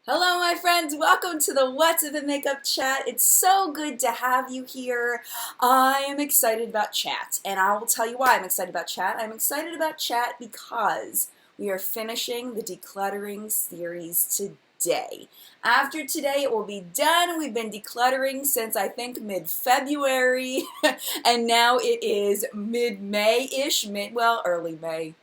Hello, my friends. Welcome to the What's Up in Makeup chat. It's so good to have you here. I am excited about chat, and I will tell you why I'm excited about chat. I'm excited about chat because we are finishing the decluttering series today. After today, it will be done. We've been decluttering since I think mid-February, and now it is mid-May-ish, early May.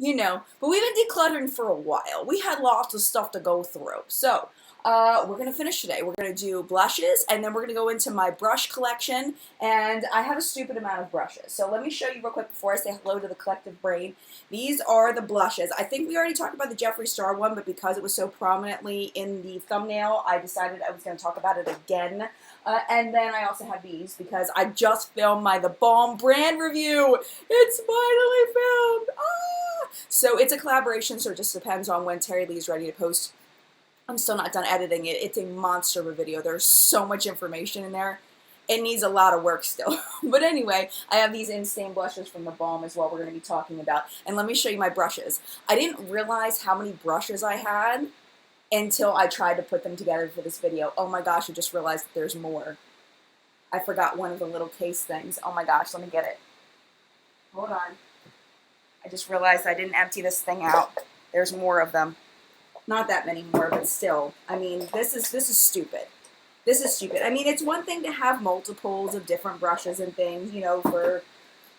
But we've been decluttering for a while. We had lots of stuff to go through. So, we're going to finish today. We're going to do blushes, and then we're going to go into my brush collection, and I have a stupid amount of brushes. So let me show you real quick before I say hello to the collective brain. These are the blushes. I think we already talked about the Jeffree Star one, but because it was so prominently in the thumbnail, I decided I was going to talk about it again. And then I also have these because I just filmed my The Balm brand review. It's finally filmed. So it's a collaboration, so it just depends on when Terry Lee is ready to post. I'm still not done editing it. It's a monster of a video. There's so much information in there. It needs a lot of work still. But anyway, I have these insane blushes from The Balm as well we're going to be talking about. And let me show you my brushes. I didn't realize how many brushes I had until I tried to put them together for this video. Oh my gosh, I just realized that there's more. I forgot one of the little case things. Oh my gosh, let me get it. Hold on. I just realized I didn't empty this thing out. There's more of them. Not that many more, but still. I mean, this is stupid. This is stupid. I mean, it's one thing to have multiples of different brushes and things, because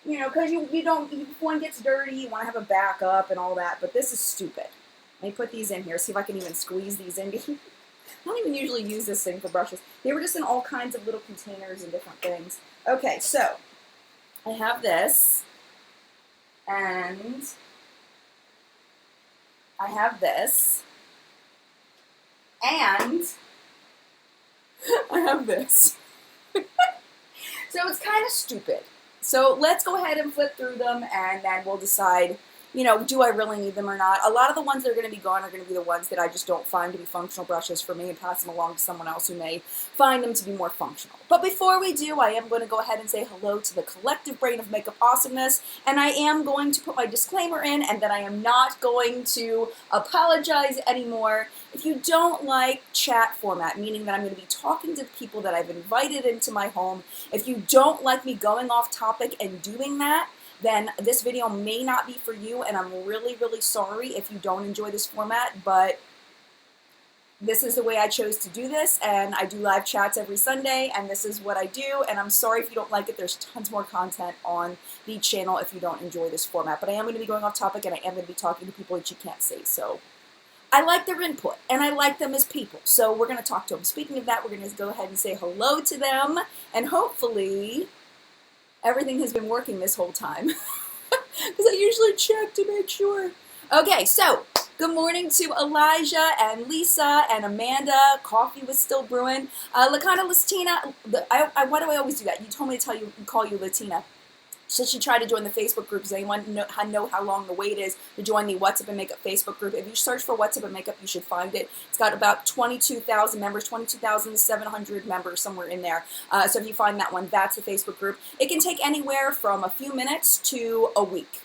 if one gets dirty, you want to have a backup and all that, but this is stupid. Let me put these in here, see if I can even squeeze these in. I don't even usually use this thing for brushes. They were just in all kinds of little containers and different things. Okay, so I have this. And I have this, and I have this. So it's kind of stupid. So let's go ahead and flip through them, and then we'll decide, do I really need them or not? A lot of the ones that are going to be gone are going to be the ones that I just don't find to be functional brushes for me and pass them along to someone else who may find them to be more functional. But before we do, I am going to go ahead and say hello to the collective brain of makeup awesomeness, and I am going to put my disclaimer in, and that I am not going to apologize anymore. If you don't like chat format, meaning that I'm going to be talking to people that I've invited into my home, if you don't like me going off topic and doing that, then this video may not be for you, and I'm really, really sorry if you don't enjoy this format, but this is the way I chose to do this, and I do live chats every Sunday, and this is what I do, and I'm sorry if you don't like it. There's tons more content on the channel if you don't enjoy this format, but I am going to be going off topic, and I am going to be talking to people that you can't see, so I like their input, and I like them as people, so we're going to talk to them. Speaking of that, we're going to go ahead and say hello to them, and hopefully everything has been working this whole time, because I usually check to make sure. Okay, so good morning to Elijah and Lisa and Amanda. Coffee was still brewing. Lakana Latina, why do I always do that? You told me to call you Latina. So she tried to join the Facebook group. Does anyone know how long the wait is to join the What's Up in Makeup Facebook group? If you search for What's Up in Makeup, you should find it. It's got about 22,000 members, 22,700 members, somewhere in there. So if you find that one, that's the Facebook group. It can take anywhere from a few minutes to a week.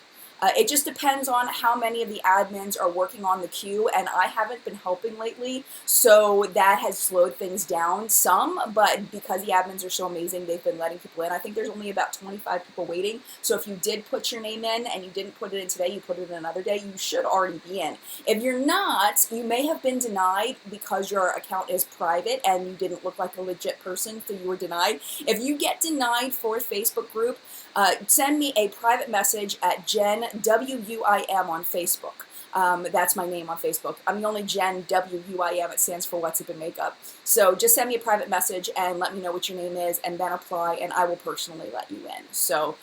It just depends on how many of the admins are working on the queue, and I haven't been helping lately, so that has slowed things down some, but because the admins are so amazing, they've been letting people in. I think there's only about 25 people waiting, so if you did put your name in and you didn't put it in today, you put it in another day, you should already be in. If you're not, you may have been denied because your account is private and you didn't look like a legit person, so you were denied. If you get denied for a Facebook group, send me a private message at Jen WUIM on Facebook. That's my name on Facebook. I'm the only Jen WUIM. It stands for What's Up in Makeup. So just send me a private message and let me know what your name is, and then apply, and I will personally let you in. So,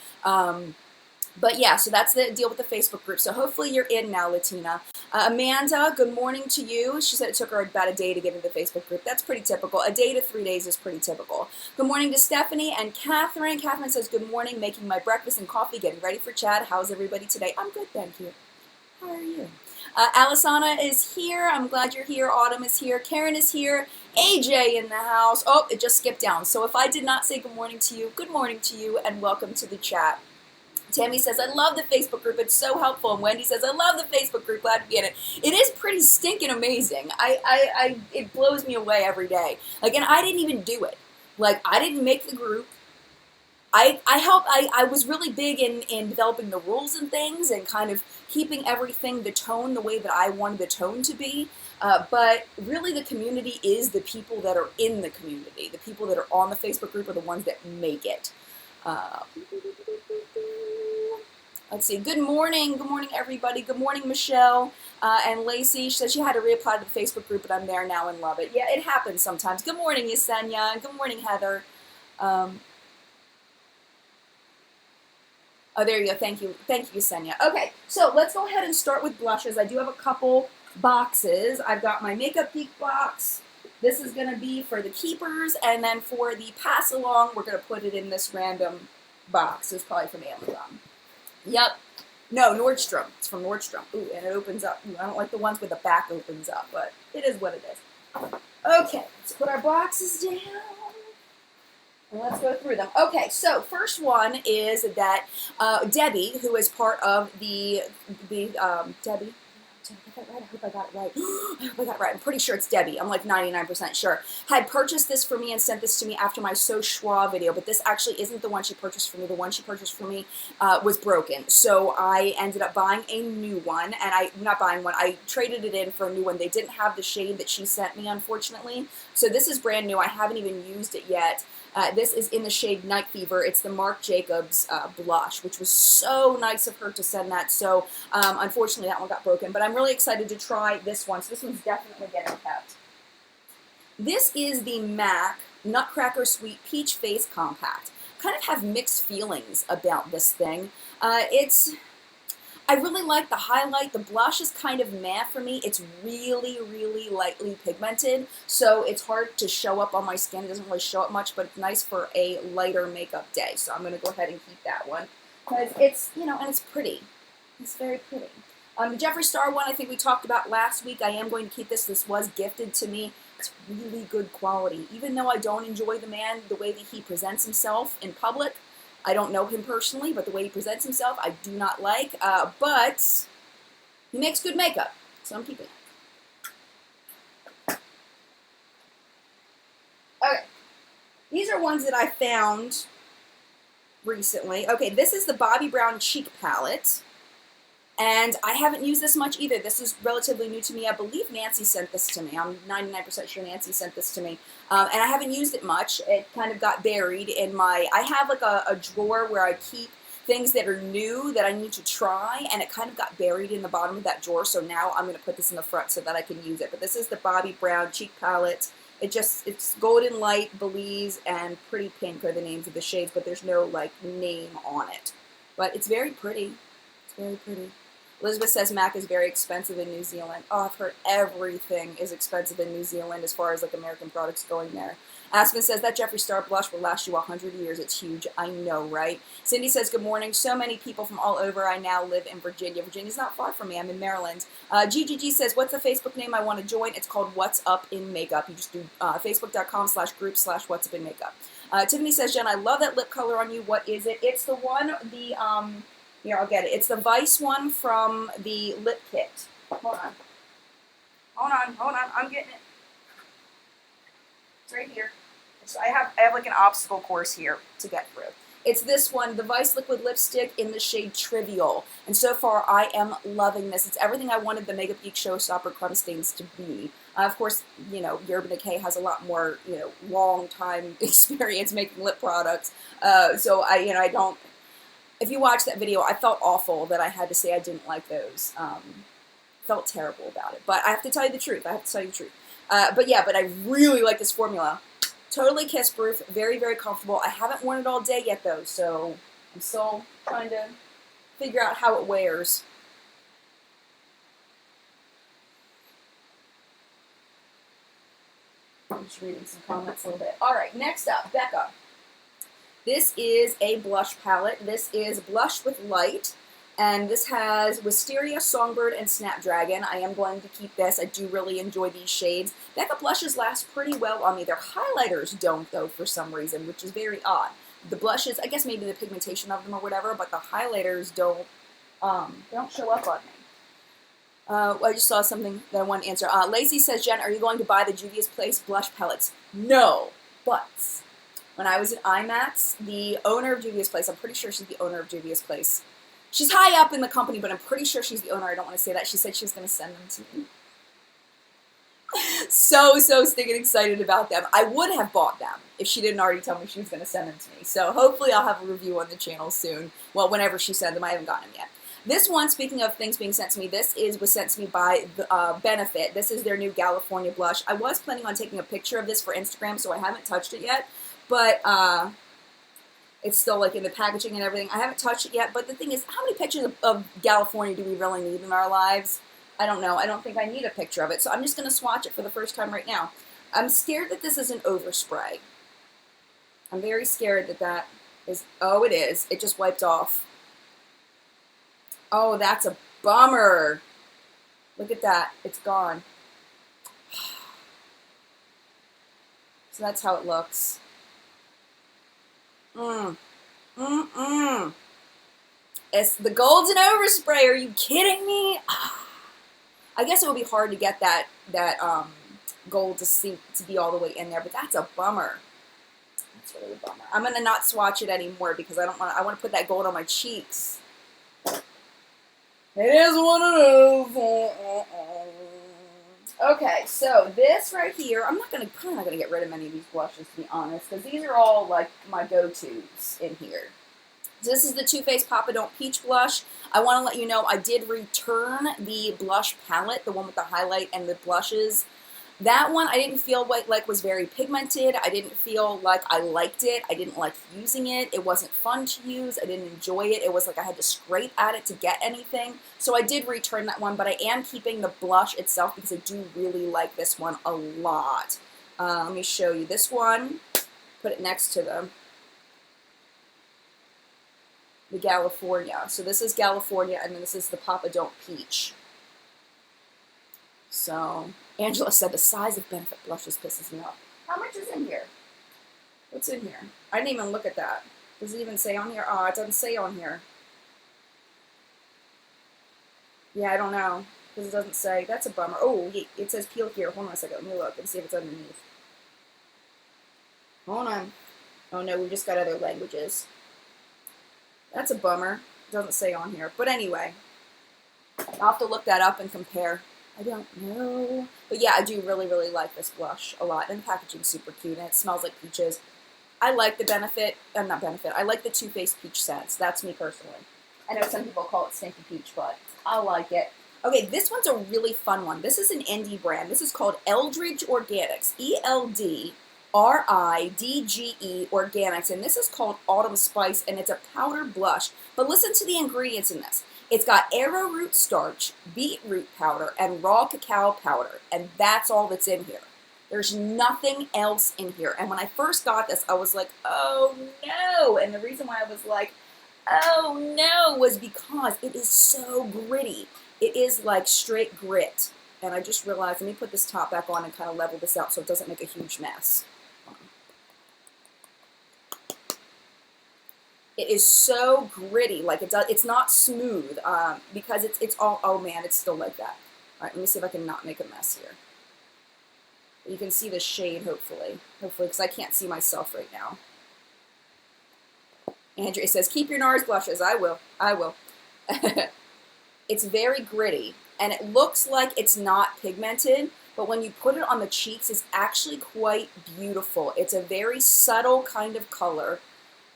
but yeah, so that's the deal with the Facebook group. So hopefully you're in now, Latina. Amanda, good morning to you. She said it took her about a day to get into the Facebook group. That's pretty typical. A day to 3 days is pretty typical. Good morning to Stephanie and Catherine. Catherine says, good morning, making my breakfast and coffee, getting ready for chat. How's everybody today? I'm good, thank you. How are you? Alisana is here. I'm glad you're here. Autumn is here. Karen is here. AJ in the house. Oh, it just skipped down. So if I did not say good morning to you, and welcome to the chat. Tammy says, I love the Facebook group. It's so helpful. And Wendy says, I love the Facebook group. Glad to be in it. It is pretty stinking amazing. It blows me away every day. Like, and I didn't even do it. Like, I didn't make the group. I was really big in developing the rules and things and kind of keeping everything, the tone, the way that I wanted the tone to be. But really the community is the people that are in the community. The people that are on the Facebook group are the ones that make it. Let's see. Good morning. Good morning, everybody. Good morning, Michelle and Lacey. She said she had to reapply to the Facebook group, but I'm there now and love it. Yeah, it happens sometimes. Good morning, Yesenia. Good morning, Heather. Oh, there you go. Thank you. Thank you, Yesenia. Okay, so let's go ahead and start with blushes. I do have a couple boxes. I've got my Makeup Geek box. This is going to be for the keepers, and then for the pass along, we're going to put it in this random box. It's probably from Amazon. Yep. No, Nordstrom. It's from Nordstrom. Ooh, and it opens up. Ooh, I don't like the ones where the back opens up, but it is what it is. Okay, let's put our boxes down. And let's go through them. Okay, so first one is that Debbie, who is part of Debbie. Did I get that right? I hope I got it right. I hope I got it right. I'm pretty sure it's Debbie. I'm like 99% sure. Had purchased this for me and sent this to me after my So Schwa video, but this actually isn't the one she purchased for me. The one she purchased for me was broken. So I ended up buying a new one, and not buying one, I traded it in for a new one. They didn't have the shade that she sent me, unfortunately. So this is brand new. I haven't even used it yet. This is in the shade Night Fever. It's the Marc Jacobs blush, which was so nice of her to send that. So unfortunately, that one got broken. But I'm really excited to try this one. So this one's definitely getting kept. This is the MAC Nutcracker Sweet Peach Face Compact. Kind of have mixed feelings about this thing. I really like the highlight. The blush is kind of matte for me. It's really, really lightly pigmented, so it's hard to show up on my skin. It doesn't really show up much, but it's nice for a lighter makeup day. So I'm going to go ahead and keep that one because it's, and it's pretty. It's very pretty. The Jeffree Star one, I think we talked about last week. I am going to keep this. This was gifted to me. It's really good quality. Even though I don't enjoy the man, the way that he presents himself in public, I don't know him personally, but the way he presents himself, I do not like. But he makes good makeup, so I'm keeping it. Okay. These are ones that I found recently. Okay, this is the Bobbi Brown Cheek Palette. And I haven't used this much either. This is relatively new to me. I believe Nancy sent this to me. I'm 99% sure Nancy sent this to me. And I haven't used it much. It kind of got buried in my... I have like a drawer where I keep things that are new that I need to try, and it kind of got buried in the bottom of that drawer, so now I'm going to put this in the front so that I can use it. But this is the Bobbi Brown Cheek Palette. It's Golden Light, Belize, and Pretty Pink are the names of the shades, but there's no, like, name on it. But it's very pretty. It's very pretty. Elizabeth says MAC is very expensive in New Zealand. Oh, I've heard everything is expensive in New Zealand as far as like American products going there. Aspen says that Jeffree Star blush will last you 100 years. It's huge. I know, right? Cindy says, good morning. So many people from all over. I now live in Virginia. Virginia's not far from me. I'm in Maryland. GGG says, what's the Facebook name I want to join? It's called What's Up in Makeup. You just do facebook.com/group/What's Up in Makeup. Tiffany says, Jen, I love that lip color on you. What is it? It's the one, here, I'll get it. It's the Vice one from the lip kit. Hold on. I'm getting it. It's right here. So I have like an obstacle course here to get through. It's this one, the Vice Liquid Lipstick in the shade Trivial. And so far, I am loving this. It's everything I wanted the Makeup Geek Showstopper Crumb Stains to be. Of course, Urban Decay has a lot more, long time experience making lip products. So I don't... If you watch that video, I felt awful that I had to say I didn't like those. Felt terrible about it. But I have to tell you the truth. But I really like this formula. Totally kiss-proof, very, very comfortable. I haven't worn it all day yet, though, so I'm still trying to figure out how it wears. I'm just reading some comments a little bit. All right, next up, Becca. This is a blush palette. This is Blush with Light, and this has Wisteria, Songbird, and Snapdragon. I am going to keep this. I do really enjoy these shades. Becca blushes last pretty well on me. Their highlighters don't, though, for some reason, which is very odd. the blushes, I guess maybe the pigmentation of them or whatever, but the highlighters don't show up on me. I just saw something that I want to answer. Lacey says, Jen, are you going to buy the Juvia's Place blush palettes? No, but when I was at IMAX, the owner of Juvia's Place, I'm pretty sure she's the owner of Juvia's Place. She's high up in the company, but I'm pretty sure she's the owner. I don't want to say that. She said she was going to send them to me. So stinking excited about them. I would have bought them if she didn't already tell me she was going to send them to me. So hopefully I'll have a review on the channel soon. Well, whenever she sends them. I haven't gotten them yet. This one, speaking of things being sent to me, was sent to me by Benefit. This is their new California blush. I was planning on taking a picture of this for Instagram, so I haven't touched it yet. But it's still like in the packaging and everything. I haven't touched it yet. But the thing is, how many pictures of California do we really need in our lives? I don't know. I don't think I need a picture of it. So I'm just going to swatch it for the first time right now. I'm scared that this is an overspray. I'm very scared that that is... Oh, it is. It just wiped off. Oh, that's a bummer. Look at that. It's gone. So that's how it looks. It's the golden overspray. Are you kidding me? I guess it would be hard to get that gold to be all the way in there, but that's a bummer. That's really a bummer. I'm gonna not swatch it anymore because I want to put that gold on my cheeks. It is one of those. Okay, so this right here, I'm probably not gonna get rid of many of these blushes, to be honest, because these are all like my go-tos in here. This is the Too Faced Papa Don't Peach blush. I want to let you know I did return the blush palette, the one with the highlight and the blushes. That one I didn't feel like was very pigmented. I didn't feel like I liked it. I didn't like using it. It wasn't fun to use. I didn't enjoy it. It was like I had to scrape at it to get anything. So I did return that one, but I am keeping the blush itself because I do really like this one a lot. Let me show you this one. Put it next to them. The California. So this is California, and then this is the Papa Don't Peach. So, Angela said the size of Benefit blushes pisses me off. How much is in here? What's in here? I didn't even look at that. Does it even say on here? Oh, it doesn't say on here. Yeah, I don't know. Because it doesn't say. That's a bummer. Oh, it says peel here. Hold on a second. Let me look and see if it's underneath. Hold on. Oh no, we just got other languages. That's a bummer. It doesn't say on here. But anyway, I'll have to look that up and compare. I don't know. But yeah, I do really like this blush a lot. And the packaging's super cute, and it smells like peaches. I like the Benefit, not Benefit, I like the Too Faced Peach scents. That's me personally. I know some people call it Stinky Peach, but I like it. Okay, this one's a really fun one. This is an indie brand. This is called Eldridge Organics. ELDRIDGE Organics, and this is called Autumn Spice, and it's a powder blush. But listen to the ingredients in this. It's got arrowroot starch, beetroot powder, and raw cacao powder, and that's all that's in here. There's nothing else in here. And when I first got this, I was like, oh no! And the reason why I was like, oh no, was because it is so gritty. It is like straight grit. And I just realized, let me put this top back on and kind of level this out so it doesn't make a huge mess. It is so gritty, like it's not smooth, because it's all, oh man, it's still like that. All right, let me see if I can not make a mess here. You can see the shade, hopefully, because I can't see myself right now. Andrea says, keep your NARS blushes. I will. It's very gritty, and it looks like it's not pigmented, but when you put it on the cheeks, it's actually quite beautiful. It's a very subtle kind of color.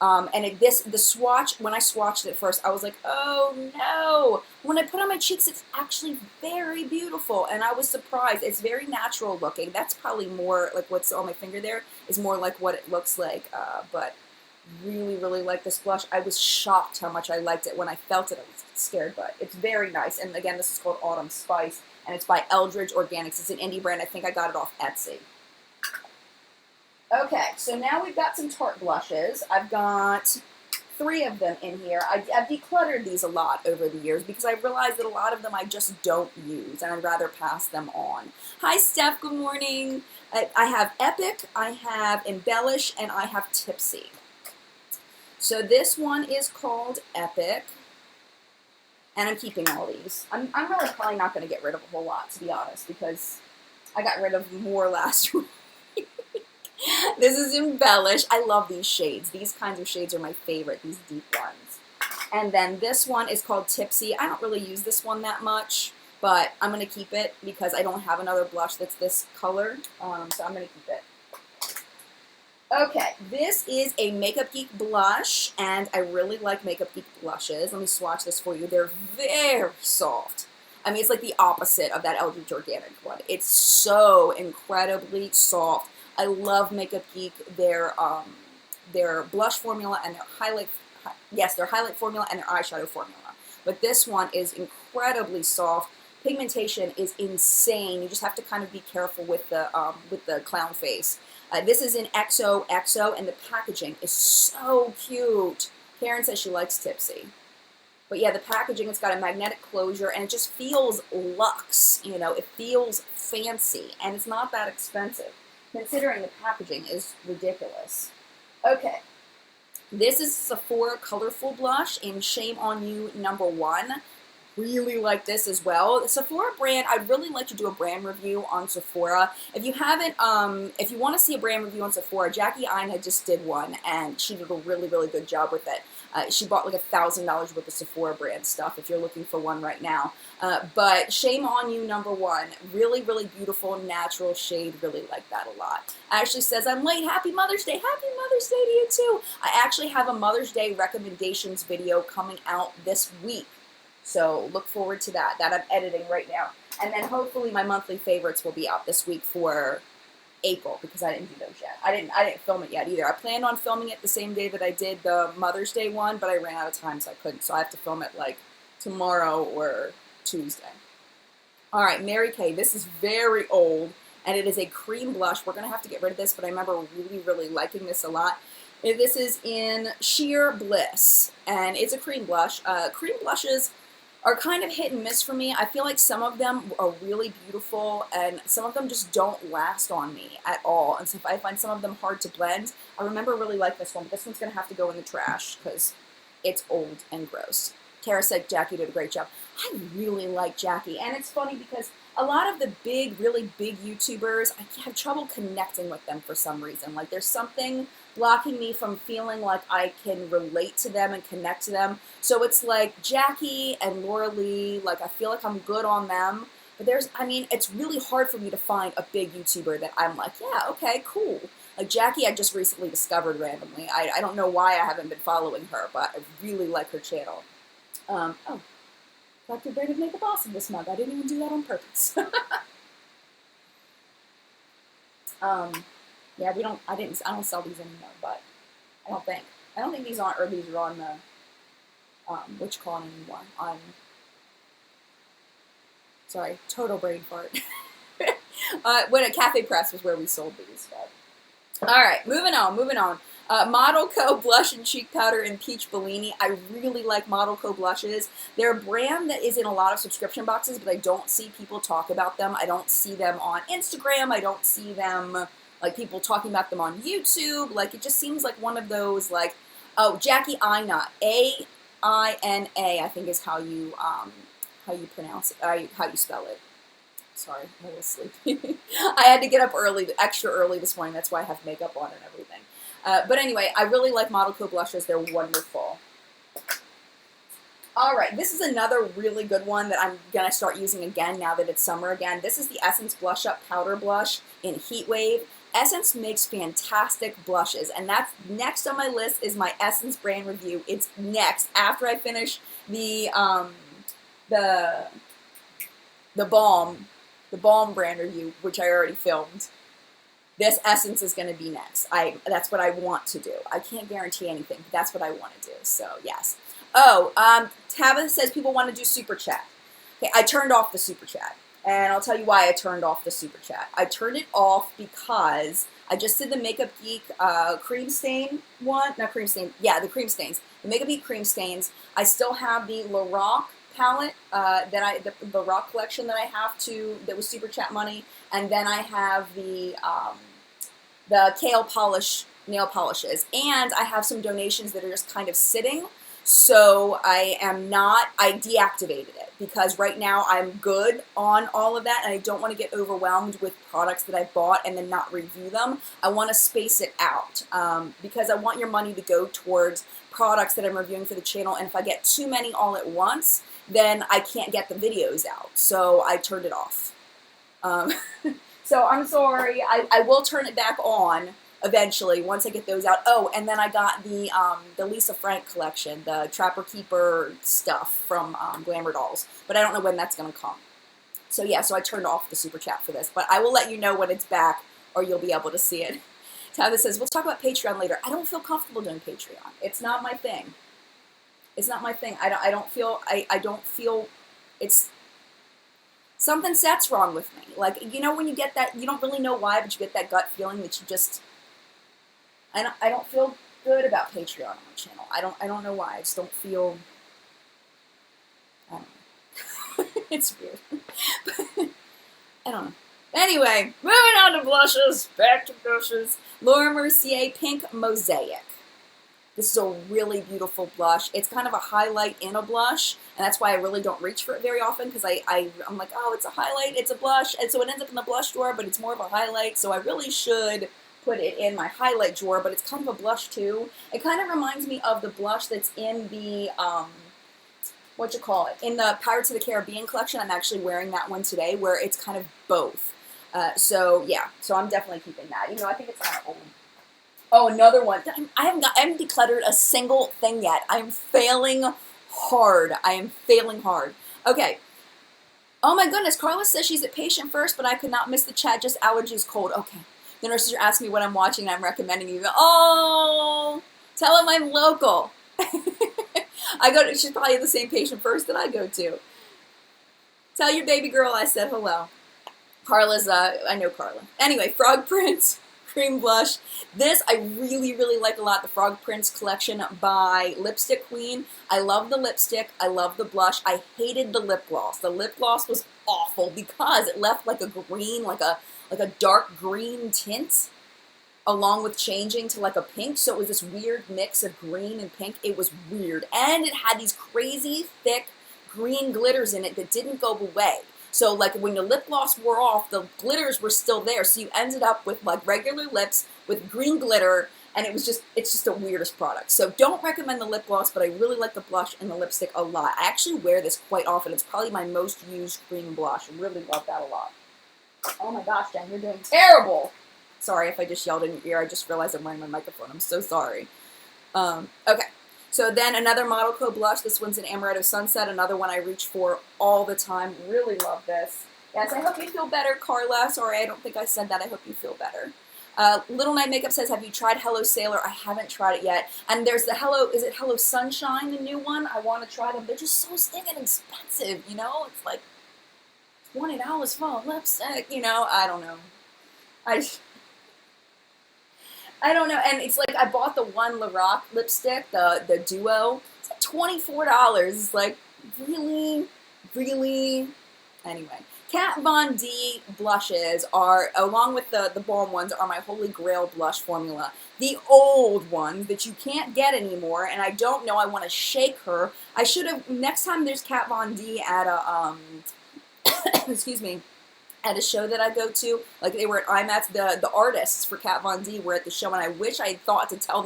And the swatch, when I swatched it first, I was like, oh no. When I put it on my cheeks, it's actually very beautiful, and I was surprised. It's very natural looking. That's probably more like what's on my finger there is more like what it looks like, but really like this blush. I was shocked how much I liked it. When I felt it, I was scared, but it's very nice. And again, this is called Autumn Spice, and it's by Eldridge Organics. It's an indie brand. I think I got it off Etsy. Okay, so now we've got some Tarte blushes. I've got 3 of them in here. I've decluttered these a lot over the years because I realized that a lot of them I just don't use, and I'd rather pass them on. Hi, Steph. Good morning. I have Epic, I have Embellish, and I have Tipsy. So this one is called Epic. And I'm keeping all these. I'm really probably not going to get rid of a whole lot, to be honest, because I got rid of more last week. This is Embellish. I love these shades. These kinds of shades are my favorite, these deep ones. And then this one is called Tipsy. I don't really use this one that much, but I'm going to keep it because I don't have another blush that's this color, so I'm going to keep it. Okay, this is a Makeup Geek blush, and I really like Makeup Geek blushes. Let me swatch this for you. They're very soft. I mean, it's like the opposite of that Eldridge Organic one. It's so incredibly soft. I love Makeup Geek, their blush formula and their highlight, their highlight formula and their eyeshadow formula. But this one is incredibly soft. Pigmentation is insane. You just have to kind of be careful with the clown face. This is in XOXO, and the packaging is so cute. Karen says she likes Tipsy. But yeah, the packaging, it's got a magnetic closure, and it just feels luxe, you know, it feels fancy, and it's not that expensive, considering the packaging is ridiculous. Okay, this is Sephora Colorful Blush in Shame on You #1. Really like this as well. The Sephora brand, I'd really like to do a brand review on Sephora. If you haven't, if you want to see a brand review on Sephora, Jackie Ina just did one, and she did a really, really good job with it. She bought like $1,000 worth of Sephora brand stuff if you're looking for one right now. But Shame on You #1, really, really beautiful, natural shade. Really like that a lot. Ashley says, I'm late. Happy Mother's Day. Happy Mother's Day to you too. I actually have a Mother's Day recommendations video coming out this week. So look forward to that. That I'm editing right now. And then hopefully my monthly favorites will be out this week for April, because I didn't do those yet. I didn't film it yet either. I planned on filming it the same day that I did the Mother's Day one, but I ran out of time, so I couldn't. So I have to film it like tomorrow or Tuesday. All right, Mary Kay. This is very old, and it is a cream blush. We're going to have to get rid of this, but I remember really, really liking this a lot. This is in Sheer Bliss, and it's a cream blush. Cream blushes are kind of hit and miss for me. I feel like some of them are really beautiful, and some of them just don't last on me at all. And so if I find some of them hard to blend, I remember really like this one, but this one's going to have to go in the trash because it's old and gross. Tara said Jackie did a great job. I really like Jackie, and it's funny because a lot of the big, really big YouTubers, I have trouble connecting with them for some reason. Like there's something blocking me from feeling like I can relate to them and connect to them. So it's like Jackie and Laura Lee, like I feel like I'm good on them. But it's really hard for me to find a big YouTuber that I'm like, yeah, okay, cool. Like Jackie, I just recently discovered randomly. I don't know why I haven't been following her, but I really like her channel. Dr. Brandon Makeup Awesome this mug. I didn't even do that on purpose. Yeah, I don't sell these anymore, but I don't think these are on the, WitchCon anymore. Sorry, total brain fart. When a Cafe Press was where we sold these. But. All right, moving on. Model Co. Blush and Cheek Powder in Peach Bellini. I really like Model Co. blushes. They're a brand that is in a lot of subscription boxes, but I don't see people talk about them. I don't see them on Instagram. I don't see them, like, people talking about them on YouTube. Like, it just seems like one of those, like, oh, Jackie Ina. A-I-N-A, I think is how you pronounce it, how you spell it. Sorry, I'm a little sleepy. I had to get up extra early this morning. That's why I have makeup on and everything. But anyway, I really like Model Co. blushes. They're wonderful. All right, this is another really good one that I'm going to start using again now that it's summer again. This is the Essence Blush Up Powder Blush in Heat Wave. Essence makes fantastic blushes, and that's next on my list is my Essence brand review. It's next after I finish the Balm brand review, which I already filmed. This Essence is going to be next. That's what I want to do. I can't guarantee anything, but that's what I want to do. So, yes. Oh, Tabitha says people want to do Super Chat. Okay, I turned off the Super Chat. And I'll tell you why I turned off the Super Chat. I turned it off because I just did the Makeup Geek cream stain one. Not cream stain. Yeah, the cream stains. The Makeup Geek cream stains. I still have the Lorac palette the Rock collection that I have that was Super Chat money, and then I have the Kale Polish nail polishes. And I have some donations that are just kind of sitting. So I deactivated it because right now I'm good on all of that and I don't want to get overwhelmed with products that I bought and then not review them. I want to space it out because I want your money to go towards products that I'm reviewing for the channel, and if I get too many all at once, then I can't get the videos out. So I turned it off. So I'm sorry. I will turn it back on eventually once I get those out. Oh, and then I got the Lisa Frank collection, the Trapper Keeper stuff from Glamour Dolls, but I don't know when that's going to come. So yeah, so I turned off the super chat for this, but I will let you know when it's back or you'll be able to see it. Tabitha says, we'll talk about Patreon later. I don't feel comfortable doing Patreon. It's not my thing. It's not my thing. I don't feel it's something that's wrong with me. Like, you know when you get that, you don't really know why, but you get that gut feeling that you just, I don't feel good about Patreon on my channel. I don't know why. I just don't feel, I don't know. It's weird. I don't know. Anyway, moving on to blushes. Back to blushes. Laura Mercier Pink Mosaic. This is a really beautiful blush. It's kind of a highlight in a blush, and that's why I really don't reach for it very often, because I'm like, oh, it's a highlight, it's a blush, and so it ends up in the blush drawer, but it's more of a highlight, so I really should put it in my highlight drawer, but it's kind of a blush too. It kind of reminds me of the blush that's in the, in the Pirates of the Caribbean collection. I'm actually wearing that one today, where it's kind of both. So yeah, so I'm definitely keeping that. You know, I think it's kind of old. Oh, another one. I haven't decluttered a single thing yet. I'm failing hard. I am failing hard. Okay. Oh my goodness, Carla says she's at Patient First, but I could not miss the chat. Just allergies, cold. Okay. The nurses are asking me what I'm watching, and I'm recommending you. Oh, tell them I'm local. She's probably at the same Patient First that I go to. Tell your baby girl I said hello. Carla's, I know Carla. Anyway, Frog Prince Cream Blush. This I really, really like a lot, the Frog Prince collection by Lipstick Queen. I love the lipstick. I love the blush. I hated the lip gloss. The lip gloss was awful because it left like a green, like a dark green tint along with changing to like a pink. So it was this weird mix of green and pink. It was weird. And it had these crazy thick green glitters in it that didn't go away. So like when the lip gloss wore off, the glitters were still there. So you ended up with like regular lips with green glitter, and it's just the weirdest product. So don't recommend the lip gloss, but I really like the blush and the lipstick a lot. I actually wear this quite often. It's probably my most used cream blush. I really love that a lot. Oh my gosh, Jen, you're doing terrible. Sorry if I just yelled in your ear. I just realized I'm wearing my microphone. I'm so sorry. Okay. So then another Model Co blush. This one's an Amaretto Sunset, another one I reach for all the time. Really love this. Yes, I hope you feel better, Carla. Sorry, I don't think I said that. I hope you feel better. Little Night Makeup says, have you tried Hello Sailor? I haven't tried it yet. And there's the Hello Sunshine, the new one? I want to try them. They're just so stinking expensive, you know? It's like $20 for a lipstick, you know? I don't know. I don't know, and it's like I bought the one Lorac lipstick, the duo. It's like $24. It's like, really? Really? Anyway, Kat Von D blushes are, along with the balm ones, are my holy grail blush formula. The old ones that you can't get anymore, and I don't know, I want to shake her. I should have, next time there's Kat Von D at a, excuse me, at a show that I go to, like they were at IMATS, the artists for Kat Von D were at the show, and I wish I had thought to tell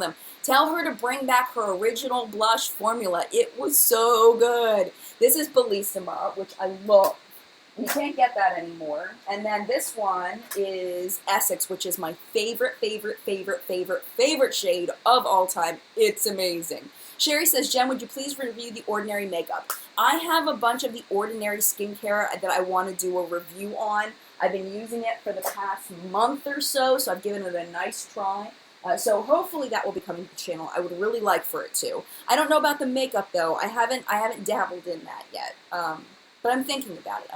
her to bring back her original blush formula. It was so good. This is Bellissima, which I love. You can't get that anymore. And then this one is Essex, which is my favorite shade of all time. It's amazing. Sherry says, Jen, would you please review the Ordinary makeup? I have a bunch of the Ordinary skincare that I want to do a review on. I've been using it for the past month or so I've given it a nice try. So hopefully that will be coming to the channel. I would really like for it to. I don't know about the makeup though. I haven't dabbled in that yet. But I'm thinking about it.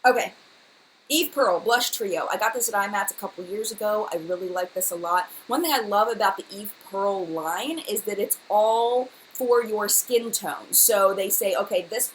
Okay. Eve Pearl Blush Trio. I got this at IMATS a couple years ago. I really like this a lot. One thing I love about the Eve Pearl line is that it's all for your skin tone. So they say, okay, this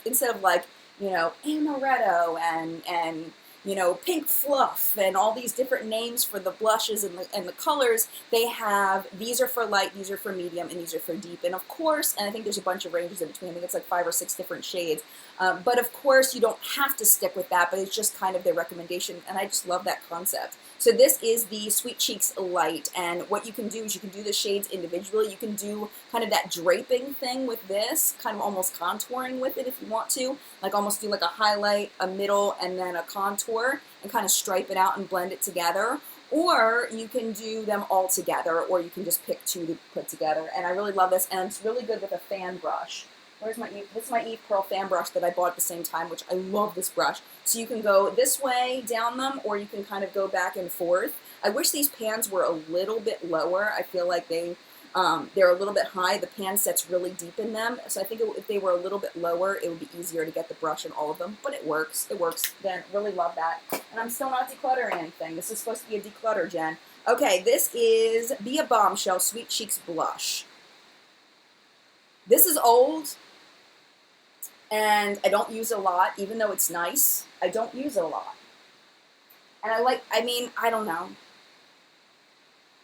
instead of like, you know, amaretto and you know, pink fluff and all these different names for the blushes and the colors. They have, these are for light, these are for medium, and these are for deep. And of course, and I think there's a bunch of ranges in between, I think it's like 5 or 6 different shades. But of course, you don't have to stick with that, but it's just kind of their recommendation, and I just love that concept. So this is the Sweet Cheeks Light, and what you can do is you can do the shades individually. You can do kind of that draping thing with this, kind of almost contouring with it if you want to, like almost do like a highlight, a middle, and then a contour, and kind of stripe it out and blend it together. Or you can do them all together, or you can just pick 2 to put together, and I really love this, and it's really good with a fan brush. Where's my Eve? This is my Eve Pearl fan brush that I bought at the same time, which I love this brush. So you can go this way down them, or you can kind of go back and forth. I wish these pans were a little bit lower. I feel like they're a little bit high. The pan sets really deep in them, so I think if they were a little bit lower, it would be easier to get the brush in all of them, but it works. It works. Then really love that. And I'm still not decluttering anything. This is supposed to be a declutter, Jen. Okay, this is Be a Bombshell Sweet Cheeks Blush. This is old, and I don't use it a lot, even though it's nice. I don't use it a lot. And I don't know.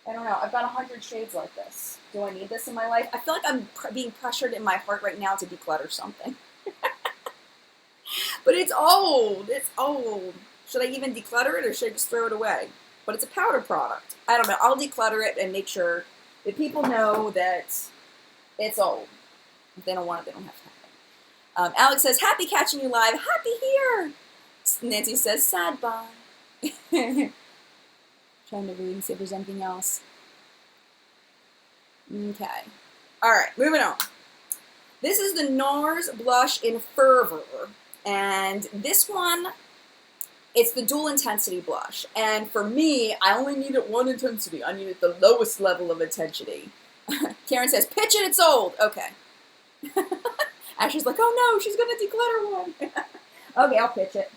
I've got 100 shades like this. Do I need this in my life? I feel like I'm being pressured in my heart right now to declutter something. But it's old. It's old. Should I even declutter it, or should I just throw it away? But it's a powder product. I don't know. I'll declutter it and make sure that people know that it's old. If they don't want it, they don't have to have it. Alex says, happy catching you live. Happy here. Nancy says, sad bye. Trying to read and see if there's anything else. Okay. All right, moving on. This is the NARS Blush in Fervor. And this one, it's the dual intensity blush. And for me, I only needed 1 intensity. I needed the lowest level of intensity. Karen says, pitch it, it's old. Okay. Ashley's like, oh no, she's going to declutter one. Okay, I'll pitch it.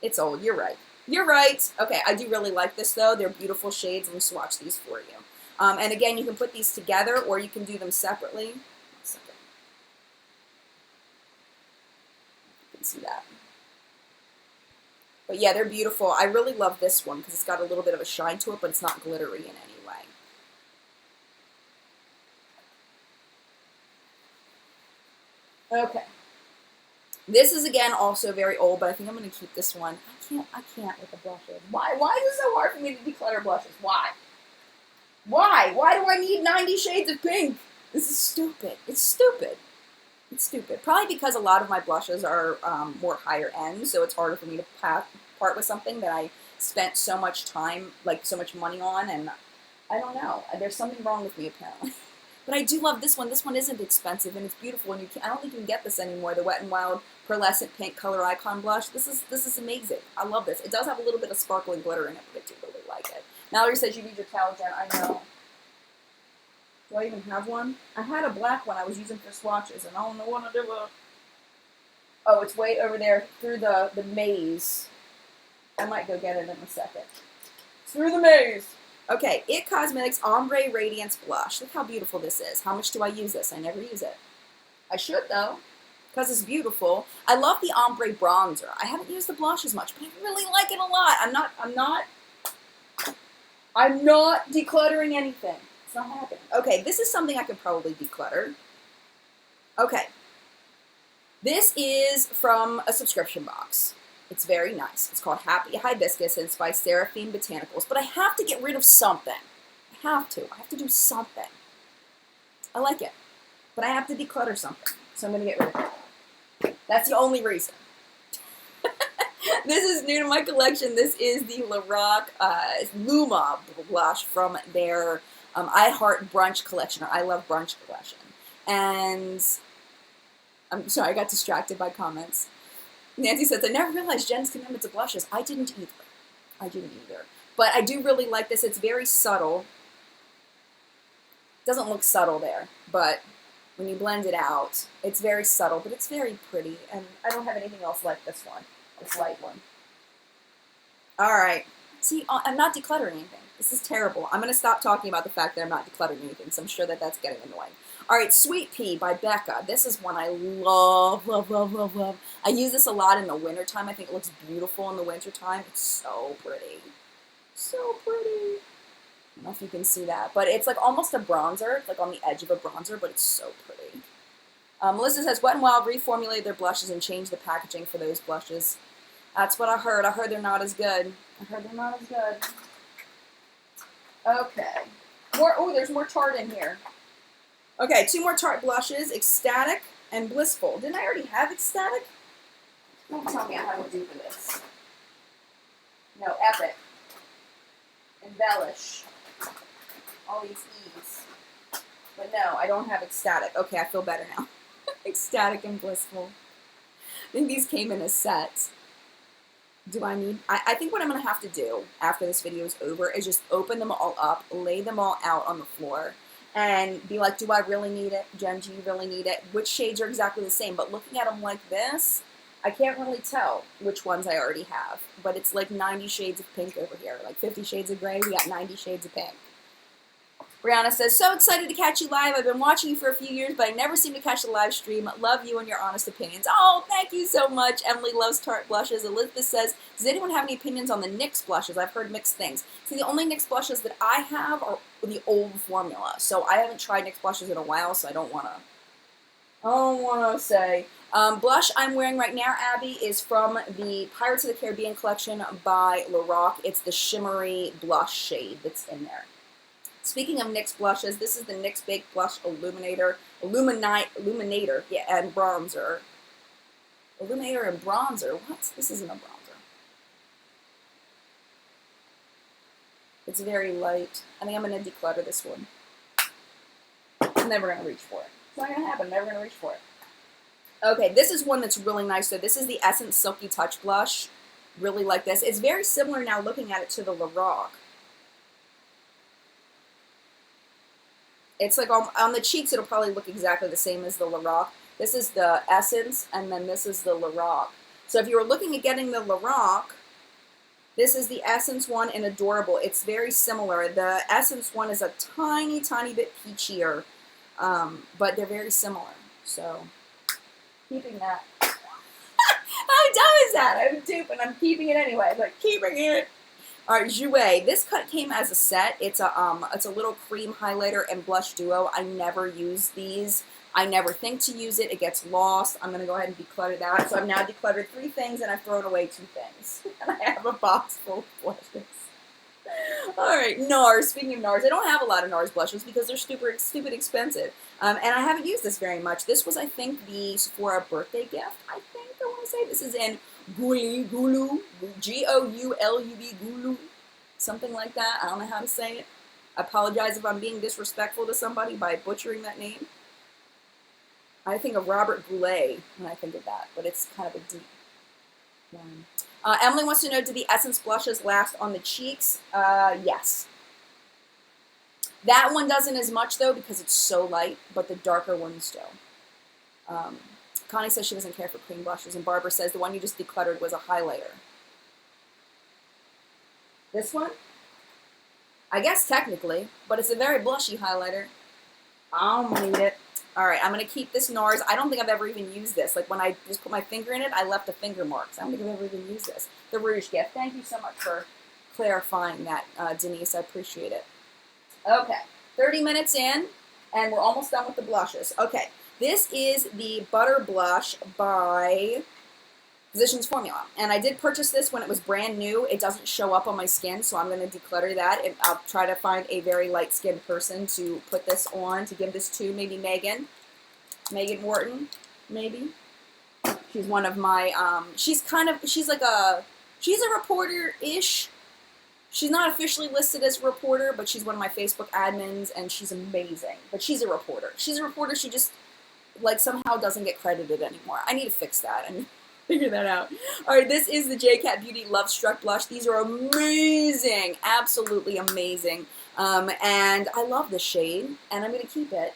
It's old. You're right. You're right. Okay, I do really like this, though. They're beautiful shades. Let me swatch these for you. And again, you can put these together, or you can do them separately. 1 second. You can see that. But yeah, they're beautiful. I really love this one because it's got a little bit of a shine to it, but it's not glittery in any way. Okay. This is, again, also very old, but I think I'm going to keep this one. I can't with the blushes. Why is it so hard for me to declutter blushes? Why? Why do I need 90 shades of pink? This is stupid. It's stupid. It's stupid. Probably because a lot of my blushes are more higher end, so it's harder for me to part with something that I spent so much time, like so much money on, and I don't know. There's something wrong with me, apparently. But I do love this one. This one isn't expensive, and it's beautiful, and I don't think you can get this anymore, the Wet n Wild Pearlescent Pink Color Icon Blush. This is amazing. I love this. It does have a little bit of sparkling glitter in it, but I do really like it. Mallory says you need your towel, Jen. I know. Do I even have one? I had a black one I was using for swatches, and I don't know what to do with it. Oh, it's way over there through the maze. I might go get it in a second. Through the maze. Okay, IT Cosmetics Ombre Radiance Blush. Look how beautiful this is. How much do I use this? I never use it. I should, though, because it's beautiful. I love the ombre bronzer. I haven't used the blush as much, but I really like it a lot. I'm not decluttering anything. It's not happening. Okay, this is something I could probably declutter. Okay. This is from a subscription box. It's very nice. It's called Happy Hibiscus, and it's by Seraphine Botanicals. But I have to get rid of something. I have to do something. I like it. But I have to declutter something. So I'm going to get rid of it. That's the only reason. This is new to my collection. This is the Lorac Luma blush from their I Heart Brunch collection, or I Love Brunch collection. And I'm sorry, I got distracted by comments. Nancy says, I never realized Jen's commitment to blushes. I didn't either. But I do really like this. It's very subtle. Doesn't look subtle there, but when you blend it out, it's very subtle, but it's very pretty. And I don't have anything else like this one, this light one. All right. See, I'm not decluttering anything. This is terrible. I'm going to stop talking about the fact that I'm not decluttering anything, so I'm sure that that's getting annoying. All right, Sweet Pea by Becca. This is one I love, love, love, love, love. I use this a lot in the wintertime. I think it looks beautiful in the wintertime. It's so pretty. So pretty. I don't know if you can see that, but it's like almost a bronzer, like on the edge of a bronzer, but it's so pretty. Melissa says, Wet n Wild reformulated their blushes and changed the packaging for those blushes. That's what I heard. I heard they're not as good. Okay. Oh, there's more Tarte in here. Okay, 2 more Tarte blushes, Ecstatic and Blissful. Didn't I already have Ecstatic? Don't tell me I have a dupe of this. No, Epic. Embellish. All these E's. But no, I don't have Ecstatic. Okay, I feel better now. Ecstatic and Blissful. I think these came in a set. I think what I'm going to have to do after this video is over is just open them all up, lay them all out on the floor, and be like, do I really need it? Jen, do you really need it? Which shades are exactly the same? But looking at them like this, I can't really tell which ones I already have. But it's like 90 shades of pink over here. Like 50 shades of gray, we got 90 shades of pink. Brianna says, so excited to catch you live. I've been watching you for a few years, but I never seem to catch the live stream. Love you and your honest opinions. Oh, thank you so much. Emily loves Tarte blushes. Elizabeth says, does anyone have any opinions on the NYX blushes? I've heard mixed things. See, the only NYX blushes that I have are the old formula. So I haven't tried NYX blushes in a while, so I don't want to say. Blush I'm wearing right now, Abby, is from the Pirates of the Caribbean collection by Lorac. It's the shimmery blush shade that's in there. Speaking of NYX blushes, this is the NYX Baked Blush Illuminator, yeah, and Bronzer. Illuminator and Bronzer, what? This isn't a bronzer. It's very light. I think I'm going to declutter this one. I'm never going to reach for it. It's not going to happen, I'm never going to reach for it. Okay, this is one that's really nice. So this is the Essence Silky Touch Blush. Really like this. It's very similar now looking at it to the Lorac. It's like on the cheeks, it'll probably look exactly the same as the Lorac. This is the Essence, and then this is the Lorac. So if you were looking at getting the Lorac, this is the Essence one and Adorable. It's very similar. The Essence one is a tiny, tiny bit peachier, but they're very similar. So, keeping that. How dumb is that? I'm a dupe and I'm keeping it anyway, but keeping it. All right, Jouer. This cut came as a set. It's a little cream highlighter and blush duo. I never use these. I never think to use it. It gets lost. I'm going to go ahead and declutter that. So I've now decluttered 3 things and I've thrown away 2 things. And I have a box full of blushes. All right, NARS. Speaking of NARS, I don't have a lot of NARS blushes because they're stupid expensive. And I haven't used this very much. This was, I think, the Sephora birthday gift. I want to say this is in Goulou, G-O-U-L-U-B, Goulou, something like that. I don't know how to say it. I apologize if I'm being disrespectful to somebody by butchering that name. I think of Robert Goulet when I think of that, but it's kind of a deep one. Emily wants to know, do the Essence blushes last on the cheeks? Yes. That one doesn't as much, though, because it's so light, but the darker ones do. Connie says she doesn't care for cream blushes, and Barbara says the one you just decluttered was a highlighter. This one? I guess technically, but it's a very blushy highlighter. I don't need it. All right, I'm going to keep this NARS. I don't think I've ever even used this. Like when I just put my finger in it, I left a finger mark. So I don't think I've ever even used this. The Rouge gift. Thank you so much for clarifying that, Denise. I appreciate it. Okay, 30 minutes in, and we're almost done with the blushes. Okay. This is the Butter Blush by Physicians Formula. And I did purchase this when it was brand new. It doesn't show up on my skin, so I'm going to declutter that. And I'll try to find a very light-skinned person to put this on, to give this to. Maybe Megan Wharton, maybe. She's one of my, she's a reporter-ish. She's not officially listed as a reporter, but she's one of my Facebook admins, and she's amazing. But she's a reporter. She's a reporter, she just like somehow doesn't get credited anymore. I need to fix that and figure that out. All right, this is the JCat Beauty Love Struck blush. These are amazing, absolutely amazing. And I love this shade, and I'm going to keep it,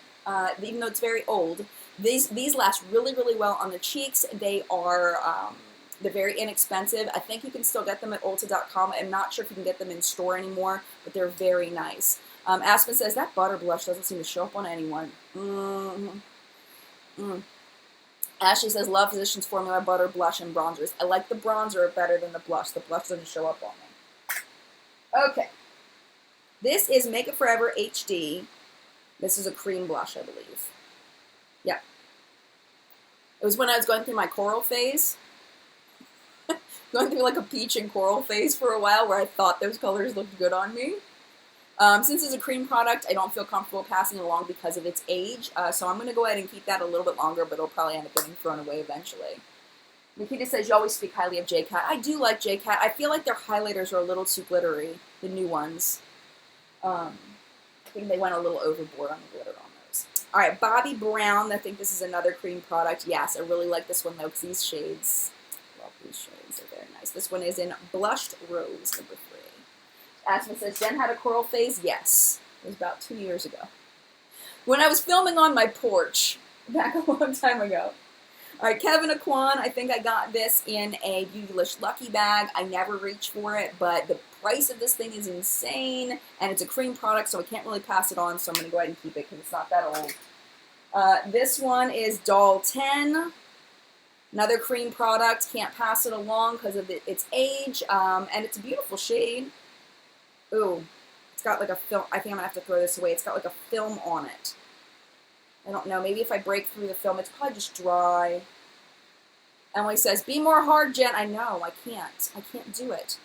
even though it's very old. These last really, really well on the cheeks. They are, they're very inexpensive. I think you can still get them at Ulta.com. I'm not sure if you can get them in store anymore, but they're very nice. Aspen says, that butter blush doesn't seem to show up on anyone. Ashley says, love Physicians Formula butter blush and bronzers. I like the bronzer better than the blush. The blush doesn't show up on me. Okay. This is Make It Forever HD. This is a cream blush, I believe. Yeah. It was when I was going through my coral phase. Going through like a peach and coral phase for a while where I thought those colors looked good on me. Since it's a cream product, I don't feel comfortable passing it along because of its age. So I'm going to go ahead and keep that a little bit longer, but it'll probably end up getting thrown away eventually. Nikita says, you always speak highly of JCat. I do like JCat. I feel like their highlighters are a little too glittery, the new ones. I think they went a little overboard on the glitter on those. All right, Bobbi Brown. I think this is another cream product. Yes, I really like this one, though, because these shades, well, these shades are very nice. This one is in Blushed Rose, number 3. Aspen says, Jen had a coral phase? Yes. It was about 2 years ago. When I was filming on my porch, back a long time ago. All right, Kevin Aquan, I think I got this in a Beautylish Lucky Bag. I never reach for it, but the price of this thing is insane, and it's a cream product, so I can't really pass it on, so I'm going to go ahead and keep it because it's not that old. This one is Doll 10. Another cream product. Can't pass it along because of its age, and it's a beautiful shade. Ooh, it's got like a film. I think I'm going to have to throw this away. It's got like a film on it. I don't know. Maybe if I break through the film, it's probably just dry. Emily says, be more hard, Jen. I know. I can't. I can't do it.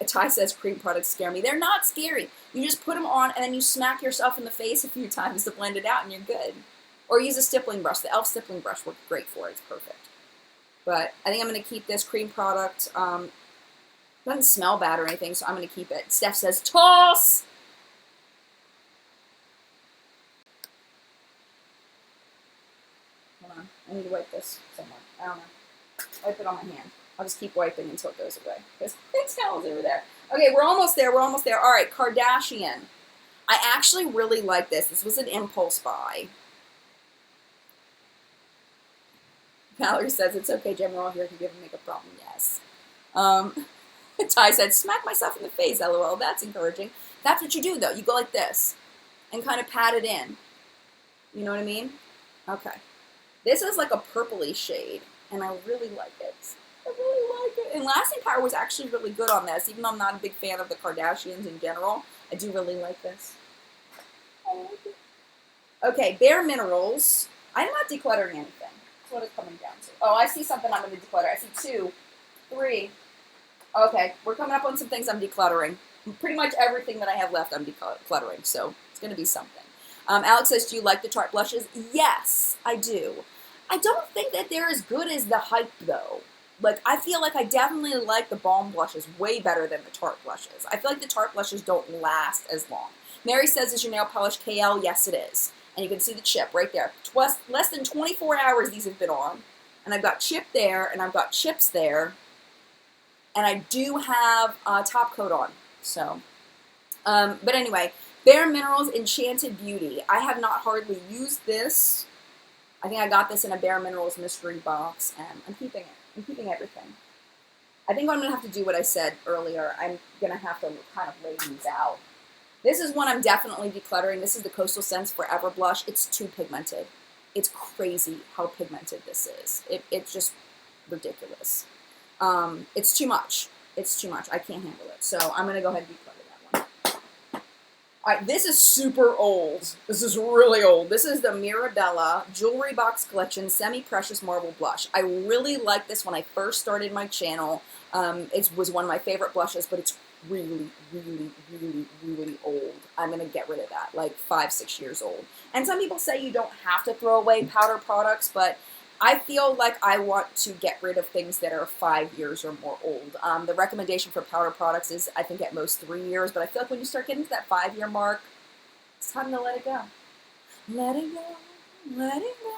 Ty says, cream products scare me. They're not scary. You just put them on, and then you smack yourself in the face a few times to blend it out, and you're good. Or use a stippling brush. The e.l.f. stippling brush works great for it. It's perfect. But I think I'm going to keep this cream product. It doesn't smell bad or anything, so I'm going to keep it. Steph says, toss! Hold on. I need to wipe this somewhere. I don't know. Wipe it on my hand. I'll just keep wiping until it goes away. Because it smells over there. Okay, we're almost there. We're almost there. All right, Kardashian. I actually really like this. This was an impulse buy. Valerie says, it's okay, Jen, we're all here. If you give a makeup problem, yes. Ty said, smack myself in the face, LOL. That's encouraging. That's what you do, though. You go like this and kind of pat it in. You know what I mean? Okay. This is like a purpley shade, and I really like it. I really like it. And lasting power was actually really good on this. Even though I'm not a big fan of the Kardashians in general, I do really like this. I like it. Okay, Bare Minerals. I'm not decluttering anything. That's what it's coming down to. Oh, I see something I'm going to declutter. I see 2, 3. Okay, we're coming up on some things I'm decluttering. Pretty much everything that I have left I'm decluttering, so it's going to be something. Alex says, do you like the Tarte blushes? Yes, I do. I don't think that they're as good as the hype, though. Like, I feel like I definitely like the Balm blushes way better than the Tarte blushes. I feel like the Tarte blushes don't last as long. Mary says, is your nail polish KL? Yes, it is. And you can see the chip right there. Less than 24 hours these have been on. And I've got chip there, and I've got chips there. And I do have top coat on. So, but anyway, Bare Minerals Enchanted Beauty. I have not hardly used this. I think I got this in a Bare Minerals mystery box, and I'm keeping it. I'm keeping everything. I think I'm going to have to do what I said earlier. I'm going to have to kind of lay these out. This is one I'm definitely decluttering. This is the Coastal Scents Forever Blush. It's too pigmented. It's crazy how pigmented this is. It's just ridiculous. It's too much. It's too much. I can't handle it. So I'm going to go ahead and declutter that one. All right, this is super old. This is really old. This is the Mirabella Jewelry Box Collection Semi-Precious Marble Blush. I really liked this when I first started my channel. It was one of my favorite blushes, but it's really, really, really, really old. I'm going to get rid of that, like 5, 6 years old. And some people say you don't have to throw away powder products, but I feel like I want to get rid of things that are 5 years or more old. The recommendation for powder products is, I think, at most 3 years, but I feel like when you start getting to that 5-year mark, it's time to let it go. Let it go. Let it go.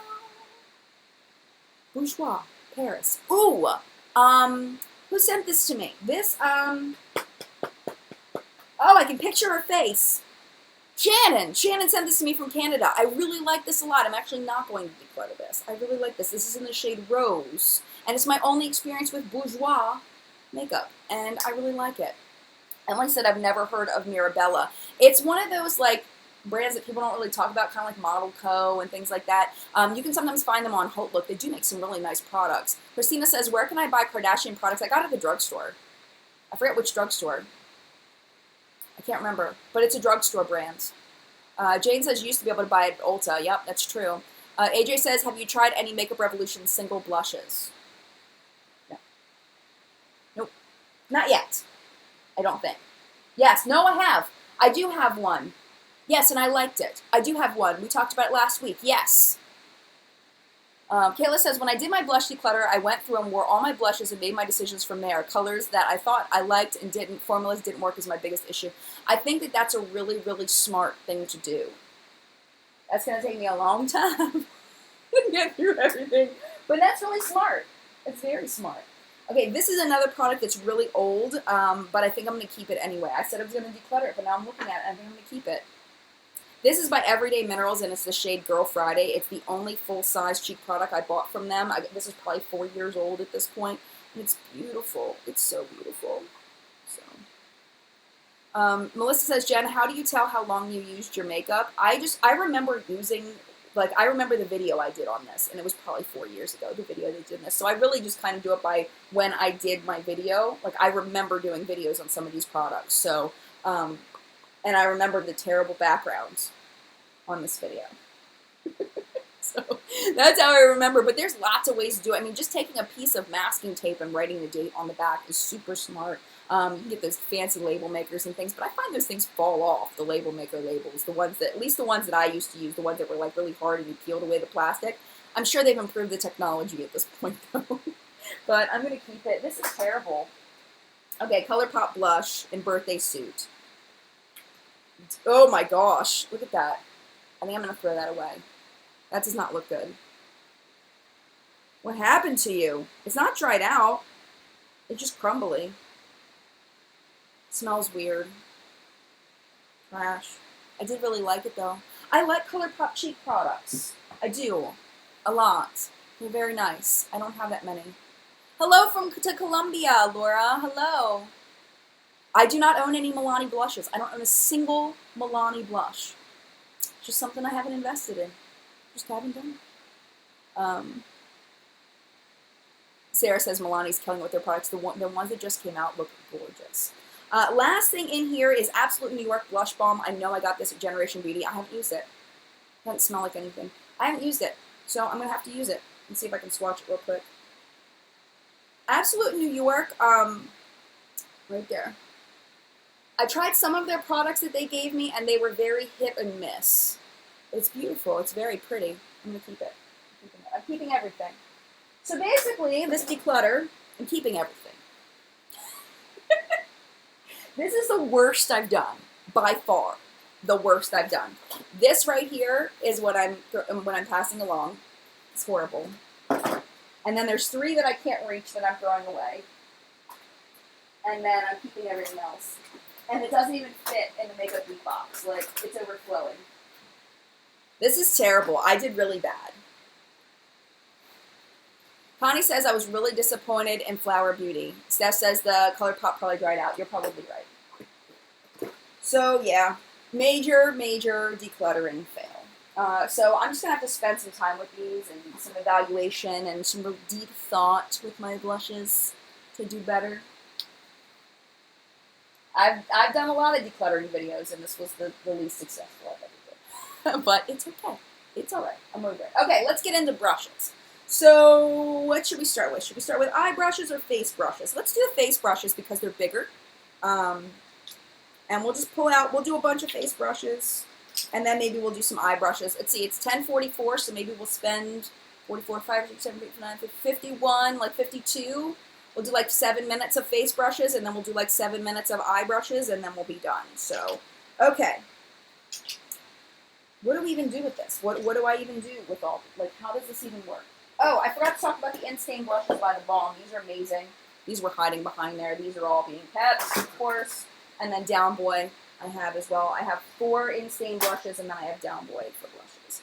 Bourjois, Paris. Ooh! Who sent this to me? This, oh, I can picture her face. Shannon! Shannon sent this to me from Canada. I really like this a lot. I'm actually not going to declutter this. I really like this. This is in the shade Rose. And it's my only experience with Bourjois makeup. And I really like it. Emily said, I've never heard of Mirabella. It's one of those, like, brands that people don't really talk about, kind of like Model Co. and things like that. You can sometimes find them on Look. They do make some really nice products. Christina says, where can I buy Kardashian products? I got it at the drugstore. I forget which drugstore. I can't remember, but it's a drugstore brand. Jane says you used to be able to buy it at Ulta. Yep, that's true. AJ says, have you tried any Makeup Revolution single blushes? No. Nope. Not yet. I don't think. Yes, no, I have. I do have one. Yes, and I liked it. I do have one. We talked about it last week. Yes. Kayla says, when I did my blush declutter, I went through and wore all my blushes and made my decisions from there. Colors that I thought I liked and didn't. Formulas didn't work is my biggest issue. I think that that's a really, really smart thing to do. That's going to take me a long time to get through everything. But that's really smart. It's very smart. Okay, this is another product that's really old, but I think I'm going to keep it anyway. I said I was going to declutter it, but now I'm looking at it and I think I'm going to keep it. This is by Everyday Minerals, and it's the shade Girl Friday. It's the only full-size cheek product I bought from them. This is probably 4 years old at this point, and it's beautiful. It's so beautiful. So, Melissa says, Jen, how do you tell how long you used your makeup? I remember using, like, I remember the video I did on this, and it was probably 4 years ago, the video they did on this. So I really just kind of do it by when I did my video. Like, I remember doing videos on some of these products. So, and I remember the terrible backgrounds on this video. So that's how I remember. But there's lots of ways to do it. I mean, just taking a piece of masking tape and writing the date on the back is super smart. You can get those fancy label makers and things, but I find those things fall off, the label maker labels. The ones that, at least the ones that I used to use, the ones that were like really hard and you peeled away the plastic. I'm sure they've improved the technology at this point though. But I'm going to keep it. This is terrible. Okay, ColourPop blush in Birthday Suit. Oh my gosh, look at that. I think I'm going to throw that away. That does not look good. What happened to you? It's not dried out. It's just crumbly. It smells weird. Trash. I did really like it though. I like ColourPop cheek products. I do. A lot. They're very nice. I don't have that many. Hello to Colombia, Laura. Hello. I do not own any Milani blushes. I don't own a single Milani blush. It's just something I haven't invested in. Just haven't done it. Sarah says Milani's killing with their products. The ones that just came out look gorgeous. Last thing in here is Absolute New York Blush Balm. I know I got this at Generation Beauty. I haven't used it. It doesn't smell like anything. I haven't used it. So I'm going to have to use it. Let's see if I can swatch it real quick. Absolute New York, right there. I tried some of their products that they gave me, and they were very hit and miss. It's beautiful. It's very pretty. I'm going to keep it. I'm keeping everything. So basically, this declutter, I'm keeping everything. This is the worst I've done, by far. The worst I've done. This right here is what I'm passing along. It's horrible. And then there's 3 that I can't reach that I'm throwing away. And then I'm keeping everything else. And it doesn't even fit in the makeup geek box. Like, it's overflowing. This is terrible. I did really bad. Connie says I was really disappointed in Flower Beauty. Steph says the ColourPop probably dried out. You're probably right. So, yeah. Major, major decluttering fail. So I'm just going to have to spend some time with these and some evaluation and some real deep thought with my blushes to do better. I've done a lot of decluttering videos, and this was the least successful I've ever done. But it's okay. It's all right. I'm over it. Okay, let's get into brushes. So what should we start with? Should we start with eye brushes or face brushes? Let's do the face brushes because they're bigger. And we'll just pull out, we'll do a bunch of face brushes, and then maybe we'll do some eye brushes. Let's see, it's 10:44, so maybe we'll spend 44, 5, 6, 7, 8, 9, 51, like 52. We'll do like 7 minutes of face brushes, and then we'll do like 7 minutes of eye brushes, and then we'll be done. So, okay. What do we even do with this? What do I even do with all, like, how does this even work? Oh, I forgot to talk about the In-Stain brushes by The Balm. These are amazing. These were hiding behind there. These are all being kept, of course. And then Down Boy I have as well. I have 4 In-Stain brushes, and then I have Down Boy for blushes.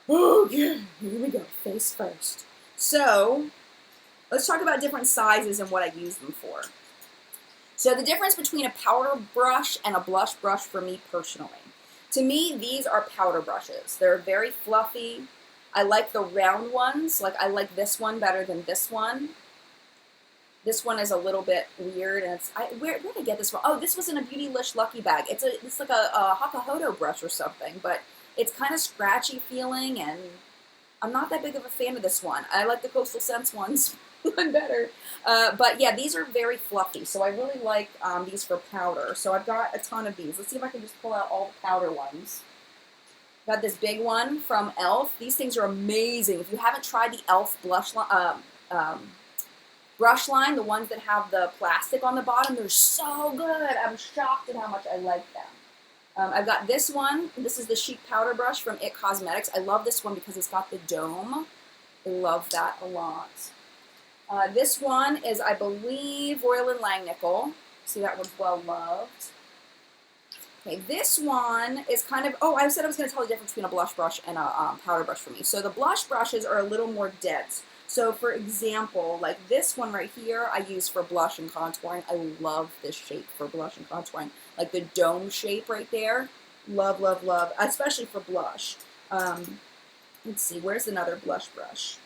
Okay, here we go. Face first. So, let's talk about different sizes and what I use them for. So the difference between a powder brush and a blush brush for me personally. To me, these are powder brushes. They're very fluffy. I like the round ones. Like, I like this one better than this one. This one is a little bit weird, and where did I get this from? Oh, this was in a Beautylish Lucky Bag. It's like a Hakahodo brush or something, but it's kind of scratchy feeling, and I'm not that big of a fan of this one. I like the Coastal Scents ones one better. But yeah, these are very fluffy, so I really like these for powder. So I've got a ton of these. Let's see if I can just pull out all the powder ones. Got this big one from e.l.f. These things are amazing. If you haven't tried the e.l.f. brush line, the ones that have the plastic on the bottom, they're so good. I'm shocked at how much I like them. I've got this one. This is the Chic Powder Brush from IT Cosmetics. I love this one because it's got the dome. I love that a lot. This one is, I believe, Royal & Langnickel. See, that one's well loved. Okay, this one is kind of, oh, I said I was going to tell the difference between a blush brush and a powder brush for me. So the blush brushes are a little more dense. So for example, like this one right here, I use for blush and contouring. I love this shape for blush and contouring. Like the dome shape right there. Love, love, love, especially for blush. Let's see, where's another blush brush?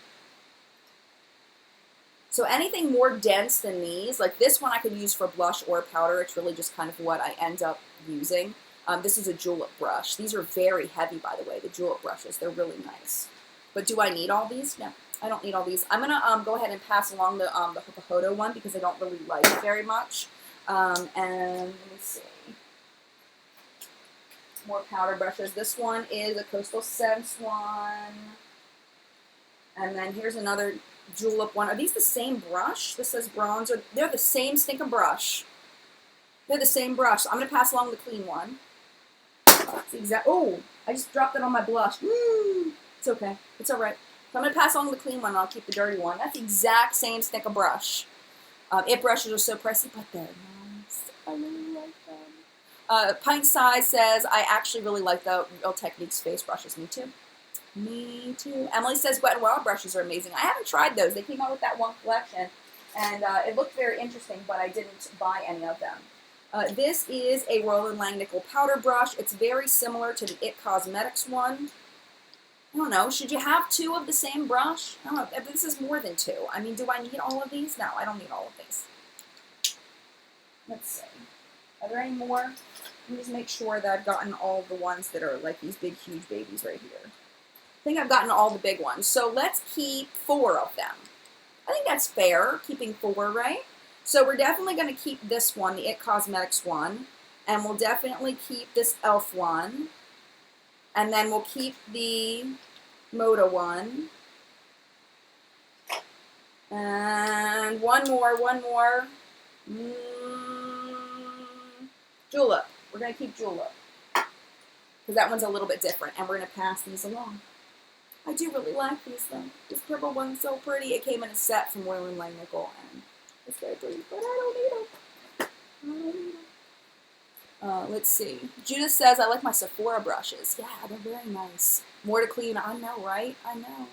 So anything more dense than these, like this one I could use for blush or powder. It's really just kind of what I end up using. This is a julep brush. These are very heavy, by the way, the julep brushes. They're really nice. But do I need all these? No, I don't need all these. I'm going to go ahead and pass along the Hakahodo one because I don't really like it very much. And let me see. More powder brushes. This one is a Coastal Scents one. And then here's another julep one. Are these the same brush? This says bronzer. They're the same stinking brush. They're the same brush. So I'm going to pass along the clean one. It's the exact. Oh, I just dropped it on my blush. It's okay. It's all right. So I'm going to pass along the clean one, and I'll keep the dirty one. That's the exact same stinking brush. It brushes are so pricey, but they're nice. I really like them. Pint Size says, I actually really like the Real Techniques face brushes. Me too. Me too. Emily says Wet n Wild brushes are amazing. I haven't tried those. They came out with that one collection, and it looked very interesting, but I didn't buy any of them. This is a Royal & Langnickel powder brush. It's very similar to the IT Cosmetics one. I don't know. Should you have two of the same brush? I don't know. This is more than two. I mean, do I need all of these? No, I don't need all of these. Let's see. Are there any more? Let me just make sure that I've gotten all the ones that are like these big, huge babies right here. I think I've gotten all the big ones. So let's keep 4 of them. I think that's fair, keeping 4, right? So we're definitely going to keep this one, the IT Cosmetics one. And we'll definitely keep this e.l.f. one. And then we'll keep the Moda one. And one more. Julep. We're going to keep Julep. Because that one's a little bit different. And we're going to pass these along. I do really like these though. This purple one's so pretty. It came in a set from Royal & Langnickel. And it's very pretty. But I don't need them. Let's see. Judith says, I like my Sephora brushes. Yeah, they're very nice. More to clean. I know, right? I know.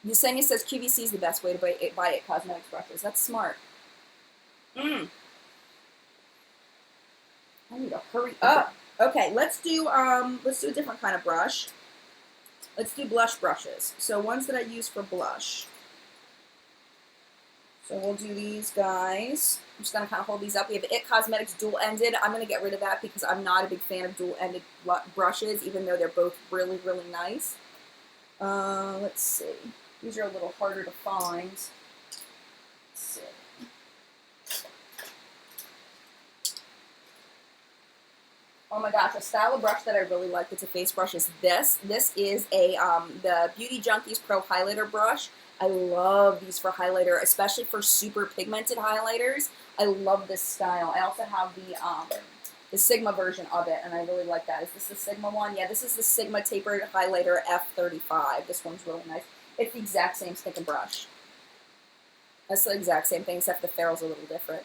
Yesenia says QVC is the best way to buy IT Cosmetics brushes. That's smart. I need to hurry up. Okay, let's do a different kind of brush. Let's do blush brushes. So ones that I use for blush. So we'll do these guys. I'm just going to kind of hold these up. We have the IT Cosmetics dual-ended. I'm going to get rid of that because I'm not a big fan of dual-ended brushes, even though they're both really, really nice. Let's see. These are a little harder to find. Let's see. Oh my gosh, a style of brush that I really like that's a face brush is this. This is the Beauty Junkies Pro Highlighter Brush. I love these for highlighter, especially for super pigmented highlighters. I love this style. I also have the Sigma version of it, and I really like that. Is this the Sigma one? Yeah, this is the Sigma Tapered Highlighter F35. This one's really nice. It's the exact same stick and brush. That's the exact same thing, except the ferrule's a little different.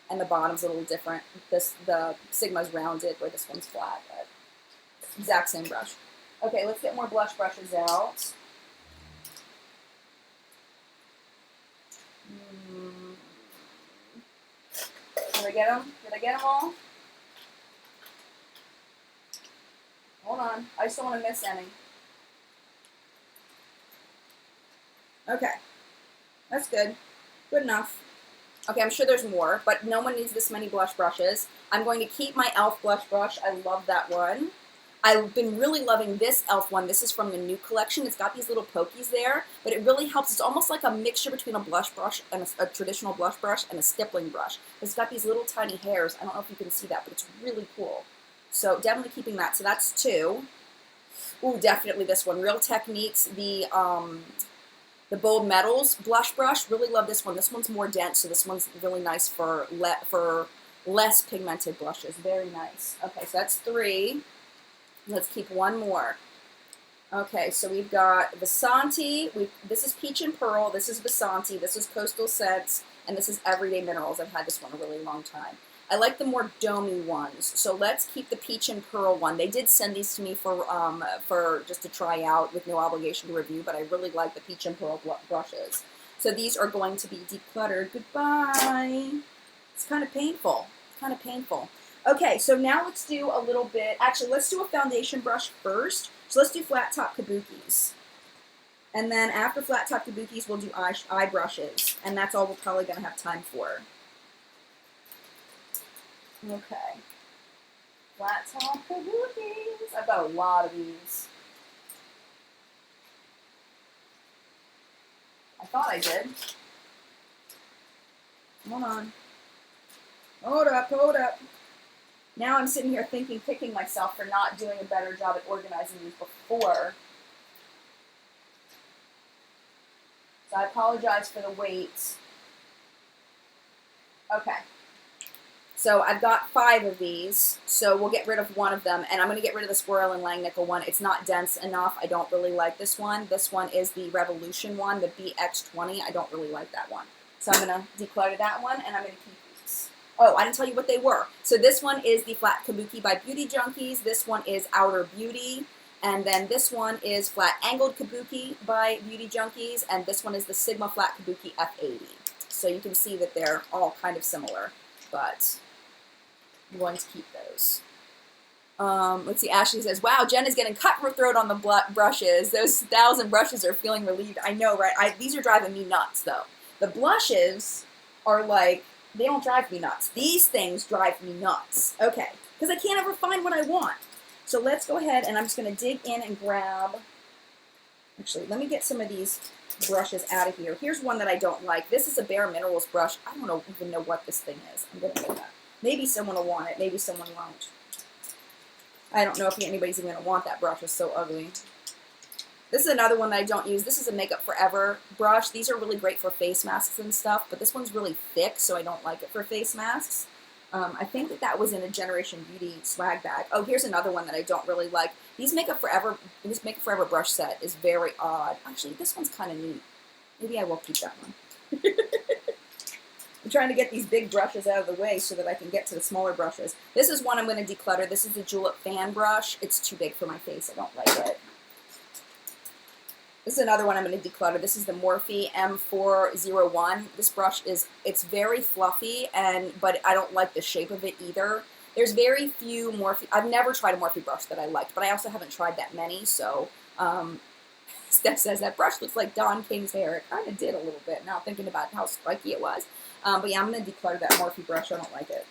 And the bottom's a little different. The Sigma's rounded, where this one's flat, but it's the exact same brush. Okay, let's get more blush brushes out. Did I get them? Did I get them all? Hold on. I just don't want to miss any. Okay. That's good. Good enough. Okay, I'm sure there's more, but no one needs this many blush brushes. I'm going to keep my e.l.f. blush brush. I love that one. I've been really loving this e.l.f. one. This is from the new collection. It's got these little pokies there, but it really helps. It's almost like a mixture between a blush brush and a traditional blush brush and a stippling brush. It's got these little tiny hairs. I don't know if you can see that, but it's really cool. So definitely keeping that. So that's 2. Ooh, definitely this one. Real Techniques, the Bold Metals blush brush. Really love this one. This one's more dense, so this one's really nice for less pigmented blushes. Very nice. Okay, so that's 3. Let's keep one more. Okay, so we've got Vasanti. This is Peach and Pearl. This is Vasanti. This is Coastal Scents. And this is Everyday Minerals. I've had this one a really long time. I like the more domey ones. So let's keep the Peach and Pearl one. They did send these to me for just to try out with no obligation to review, but I really like the Peach and Pearl brushes. So these are going to be decluttered. Goodbye. It's kind of painful. It's kind of painful. Okay, so now let's do a little bit, actually let's do a foundation brush first. So let's do flat top kabukis. And then after flat top kabukis, we'll do eye brushes. And that's all we're probably going to have time for. Okay. Flat top kabukis. I've got a lot of these. I thought I did. Hold on. Hold up, hold up. Now I'm sitting here kicking myself for not doing a better job at organizing these before. So I apologize for the wait. Okay. So I've got 5 of these, so we'll get rid of one of them, and I'm going to get rid of the Swirl and Langnickel one. It's not dense enough. I don't really like this one. This one is the Revolution one, the BX20. I don't really like that one. So I'm going to declutter that one, and I'm going to keep these. Oh, I didn't tell you what they were. So this one is the Flat Kabuki by Beauty Junkies. This one is Outer Beauty. And then this one is Flat Angled Kabuki by Beauty Junkies. And this one is the Sigma Flat Kabuki F80. So you can see that they're all kind of similar, but I'm going to keep those. Let's see, Ashley says, wow, Jen is getting cutthroat on the brushes. Those 1,000 brushes are feeling relieved. I know, right? These are driving me nuts, though. The blushes are like, they don't drive me nuts. These things drive me nuts. Okay, because I can't ever find what I want. So let's go ahead, and I'm just going to dig in and grab, actually, let me get some of these brushes out of here. Here's one that I don't like. This is a Bare Minerals brush. I don't even know what this thing is. I'm going to do that. Maybe someone will want it. Maybe someone won't. I don't know if anybody's even going to want that brush. It's so ugly. This is another one that I don't use. This is a Makeup Forever brush. These are really great for face masks and stuff, but this one's really thick, so I don't like it for face masks. I think that was in a Generation Beauty swag bag. Oh, here's another one that I don't really like. This Makeup Forever brush set is very odd. Actually, this one's kind of neat. Maybe I will keep that one. I'm trying to get these big brushes out of the way so that I can get to the smaller brushes. This is one I'm going to declutter. This is the Julep Fan brush. It's too big for my face. I don't like it. This is another one I'm going to declutter. This is the Morphe M401. This brush it's very fluffy, but I don't like the shape of it either. There's very few Morphe. I've never tried a Morphe brush that I liked, but I also haven't tried that many. So Steph says that brush looks like Don King's hair. It kind of did a little bit. Now thinking about how spiky it was. But yeah, I'm going to declutter that Morphe brush. I don't like it.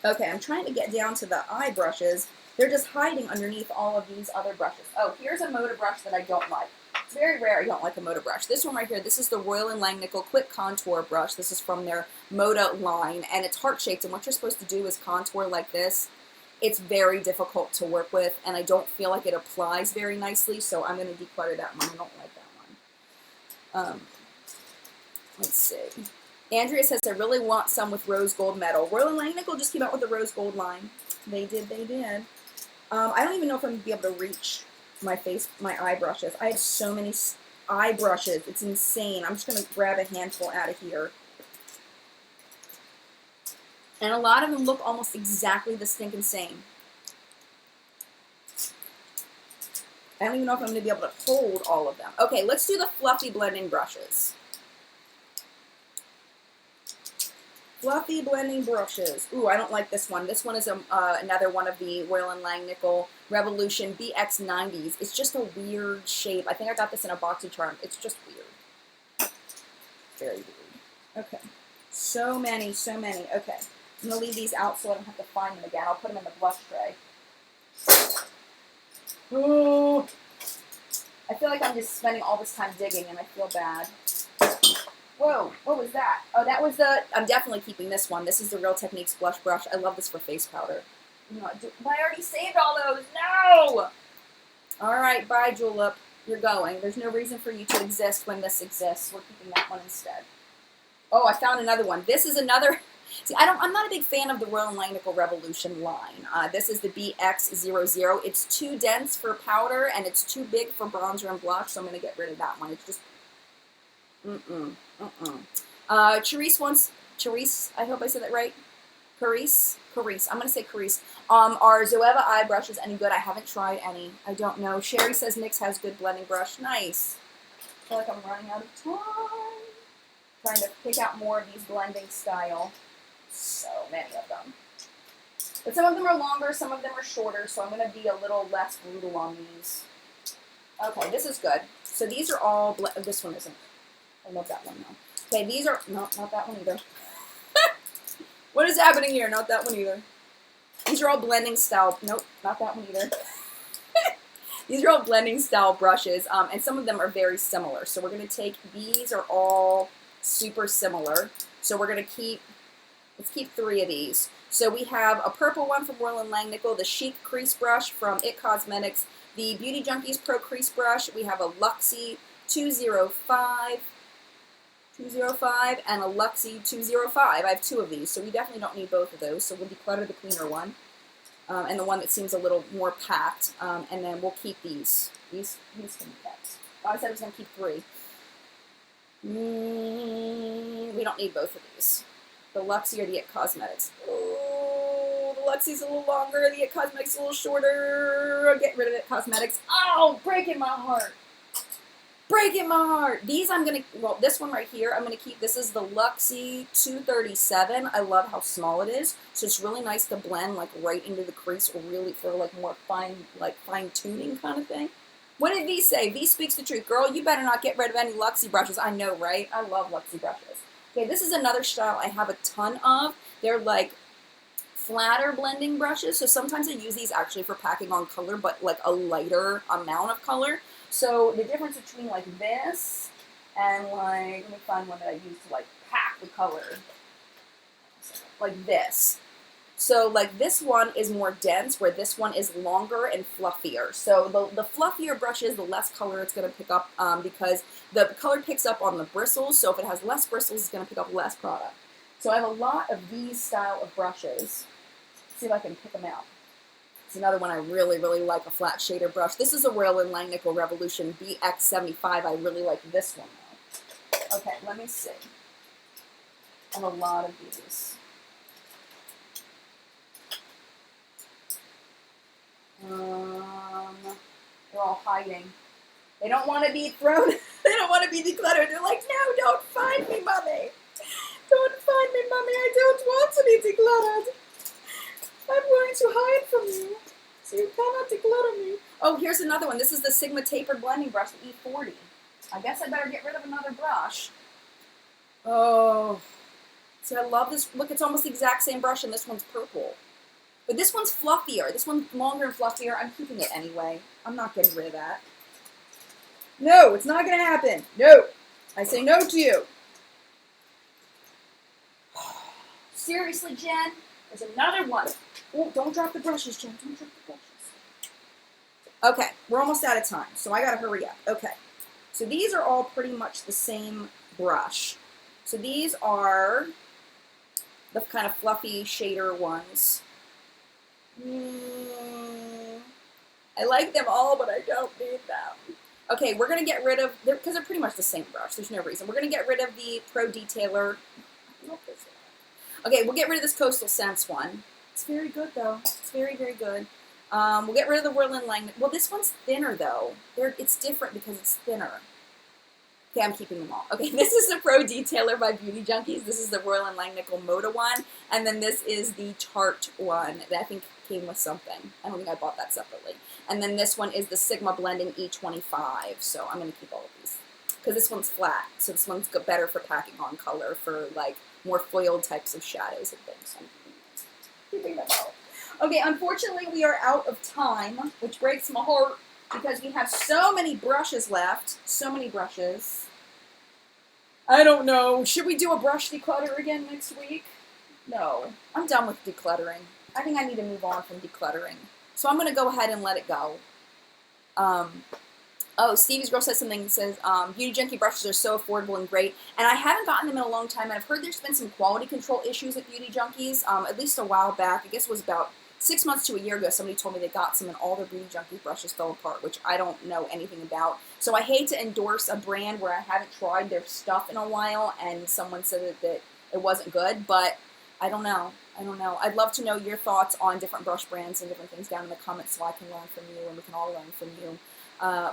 Okay, I'm trying to get down to the eye brushes. They're just hiding underneath all of these other brushes. Oh, here's a Moda brush that I don't like. It's very rare I don't like a Moda brush. This one right here, this is the Royal & Langnickel Quick Contour Brush. This is from their Moda line, and it's heart-shaped, and what you're supposed to do is contour like this. It's very difficult to work with, and I don't feel like it applies very nicely, so I'm going to declutter that one. I don't like that one. Let's see. Andrea says, I really want some with rose gold metal. Royal & Langnickel just came out with the rose gold line. They did. I don't even know if I'm going to be able to reach my eye brushes. I have so many eye brushes. It's insane. I'm just going to grab a handful out of here. And a lot of them look almost exactly the stinking same. I don't even know if I'm going to be able to hold all of them. Okay, let's do the fluffy blending brushes. Fluffy blending brushes. Ooh, I don't like this one. This one is another one of the Royal & Langnickel Revolution BX90s. It's just a weird shape. I think I got this in a BoxyCharm. It's just weird. Very weird. Okay. So many, so many. Okay. I'm going to leave these out so I don't have to find them again. I'll put them in the blush tray. Oh, I feel like I'm just spending all this time digging and I feel bad. Whoa, what was that? Oh, that was the, I'm definitely keeping this one. This is the Real Techniques blush brush. I love this for face powder. No, I already saved all those. No! All right, bye, Julep. You're going. There's no reason for you to exist when this exists. We're keeping that one instead. Oh, I found another one. This is another, see, I'm not a big fan of the Royal & Langnickel Revolution line. This is the BX00. It's too dense for powder, and it's too big for bronzer and blush, so I'm going to get rid of that one. It's just, Charisse wants, Charisse, I hope I said that right. Charisse, I'm going to say Charisse. Are Zoeva eye brushes any good? I haven't tried any. I don't know. Sherry says NYX has good blending brush. Nice. I feel like I'm running out of time. Trying to pick out more of these blending style. So many of them. But some of them are longer, some of them are shorter, so I'm going to be a little less brutal on these. Okay, this is good. So these are all, this one isn't. I love that one though. Okay, these are, no, not that one either. What is happening here? Not that one either. These are all blending style, nope, not that one either. These are all blending style brushes, and some of them are very similar. So we're going to take, these are all super similar. So we're going to keep, let's keep 3 of these. So we have a purple one from Royal & Langnickel, the Chic Crease Brush from IT Cosmetics, the Beauty Junkies Pro Crease Brush. We have a Luxie 205, and a Luxie 205. I have 2 of these, so we definitely don't need both of those. So we'll declutter the cleaner one, and the one that seems a little more packed, and then we'll keep these. These can be kept. Oh, I said I was going to keep 3. We don't need both of these. The Luxie or the IT Cosmetics. Oh, the Luxie's a little longer, the IT Cosmetics a little shorter. I'll get rid of IT Cosmetics. Oh, breaking my heart. Breaking my heart. These I'm going to, well, this one right here, I'm going to keep. This is the Luxie 237. I love how small it is. So it's really nice to blend like right into the crease, or really for like more fine tuning kind of thing. What did V say? V speaks the truth. Girl, you better not get rid of any Luxie brushes. I know, right? I love Luxie brushes. Okay, this is another style I have a ton of. They're like flatter blending brushes. So sometimes I use these actually for packing on color, but like a lighter amount of color. So the difference between like this and like, let me find one that I use to like pack the color. Like this. So like this one is more dense, where this one is longer and fluffier. So the fluffier brushes, the less color it's going to pick up, because the color picks up on the bristles. So if it has less bristles, it's going to pick up less product. So I have a lot of these style of brushes. Let's see if I can pick them out. It's another one I really, really like, a flat shader brush. This is a Royal & Langnickel Revolution BX75. I really like this one though. Okay, let me see. I have a lot of these. They're all hiding. They don't want to be thrown. They don't want to be decluttered. They're like, no, don't find me, mommy. Don't find me, mommy. I don't want to be decluttered. I'm going to hide from you, so you cannot declutter me. Oh, here's another one. This is the Sigma Tapered Blending Brush, the E40. I guess I better get rid of another brush. Oh, see, I love this. Look, it's almost the exact same brush, and this one's purple. But this one's fluffier. This one's longer and fluffier. I'm keeping it anyway. I'm not getting rid of that. No, it's not going to happen. No. I say no to you. Seriously, Jen? There's another one. Oh, don't drop the brushes, Jen. Don't drop the brushes. Okay, we're almost out of time, so I got to hurry up. Okay. So these are all pretty much the same brush. So these are the kind of fluffy shader ones. I like them all, but I don't need them. Okay, we're going to get rid of, because they're pretty much the same brush. There's no reason. We're going to get rid of the Pro Detailer. I love this one. Okay, we'll get rid of this Coastal Scents one. It's very good, though. It's very, very good. We'll get rid of the Royal & Langnickel. Well, this one's thinner, though. It's different because it's thinner. Okay, I'm keeping them all. Okay, this is the Pro Detailer by Beauty Junkies. This is the Royal and Langnickel Moda one. And then this is the Tarte one that I think came with something. I don't think I bought that separately. And then this one is the Sigma Blending E25. So I'm going to keep all of these. Because this one's flat, so this one's better for packing on color for like more foiled types of shadows and things. So I'm keeping them all. Okay, unfortunately we are out of time, which breaks my heart because we have so many brushes left. So many brushes. I don't know. Should we do a brush declutter again next week? No. I'm done with decluttering. I think I need to move on from decluttering. So I'm going to go ahead and let it go. Oh, Stevie's Girl says something that says, Beauty Junkie brushes are so affordable and great. And I haven't gotten them in a long time. And I've heard there's been some quality control issues at Beauty Junkies, at least a while back. I guess it was about 6 months to a year ago. Somebody told me they got some and all their Beauty Junkie brushes fell apart, which I don't know anything about. So I hate to endorse a brand where I haven't tried their stuff in a while and someone said that it wasn't good, but I don't know. I don't know. I'd love to know your thoughts on different brush brands and different things down in the comments so I can learn from you and we can all learn from you.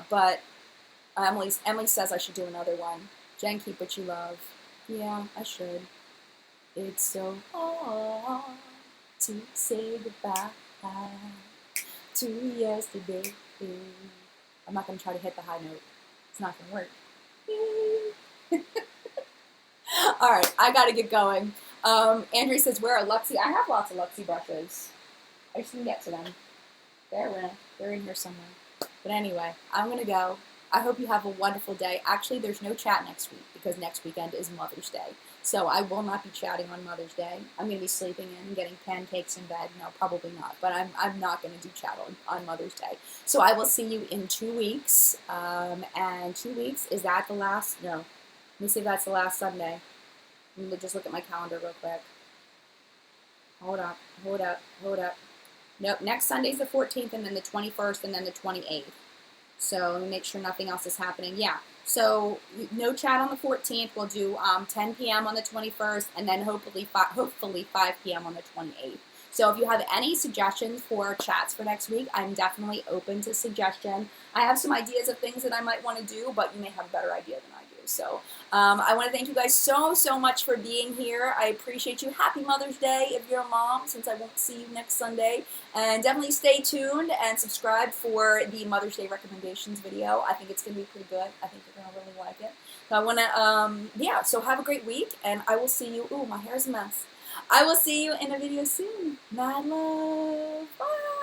But Emily says I should do another one. Jen, keep what you love. Yeah, I should. It's so hard to say goodbye to yesterday. I'm not going to try to hit the high note. It's not going to work. Alright, I got to get going. Andrew says, where are Luxie? I have lots of Luxie brushes. I just didn't get to them. They're in here somewhere. But anyway, I'm going to go. I hope you have a wonderful day. Actually, there's no chat next week because next weekend is Mother's Day. So I will not be chatting on Mother's Day. I'm going to be sleeping in and getting pancakes in bed. No, probably not. But I'm not going to do chat on Mother's Day. So I will see you in 2 weeks. And 2 weeks, is that the last? No. Let me see if that's the last Sunday. Let me just look at my calendar real quick. Hold up. Nope, next Sunday's the 14th, and then the 21st, and then the 28th. So let me make sure nothing else is happening. Yeah, so no chat on the 14th. We'll do 10 p.m. on the 21st, and then hopefully 5 p.m. on the 28th. So if you have any suggestions for chats for next week, I'm definitely open to suggestion. I have some ideas of things that I might want to do, but you may have a better idea than I do. So I want to thank you guys so much for being here. I appreciate you. Happy Mother's Day if you're a mom, since I won't see you next Sunday. And definitely stay tuned and subscribe for the Mother's Day recommendations video. I think it's going to be pretty good. I think you're going to really like it. So I want to, yeah, so have a great week, and I will see you. Ooh, my hair's a mess. I will see you in a video soon. Mad love. Bye.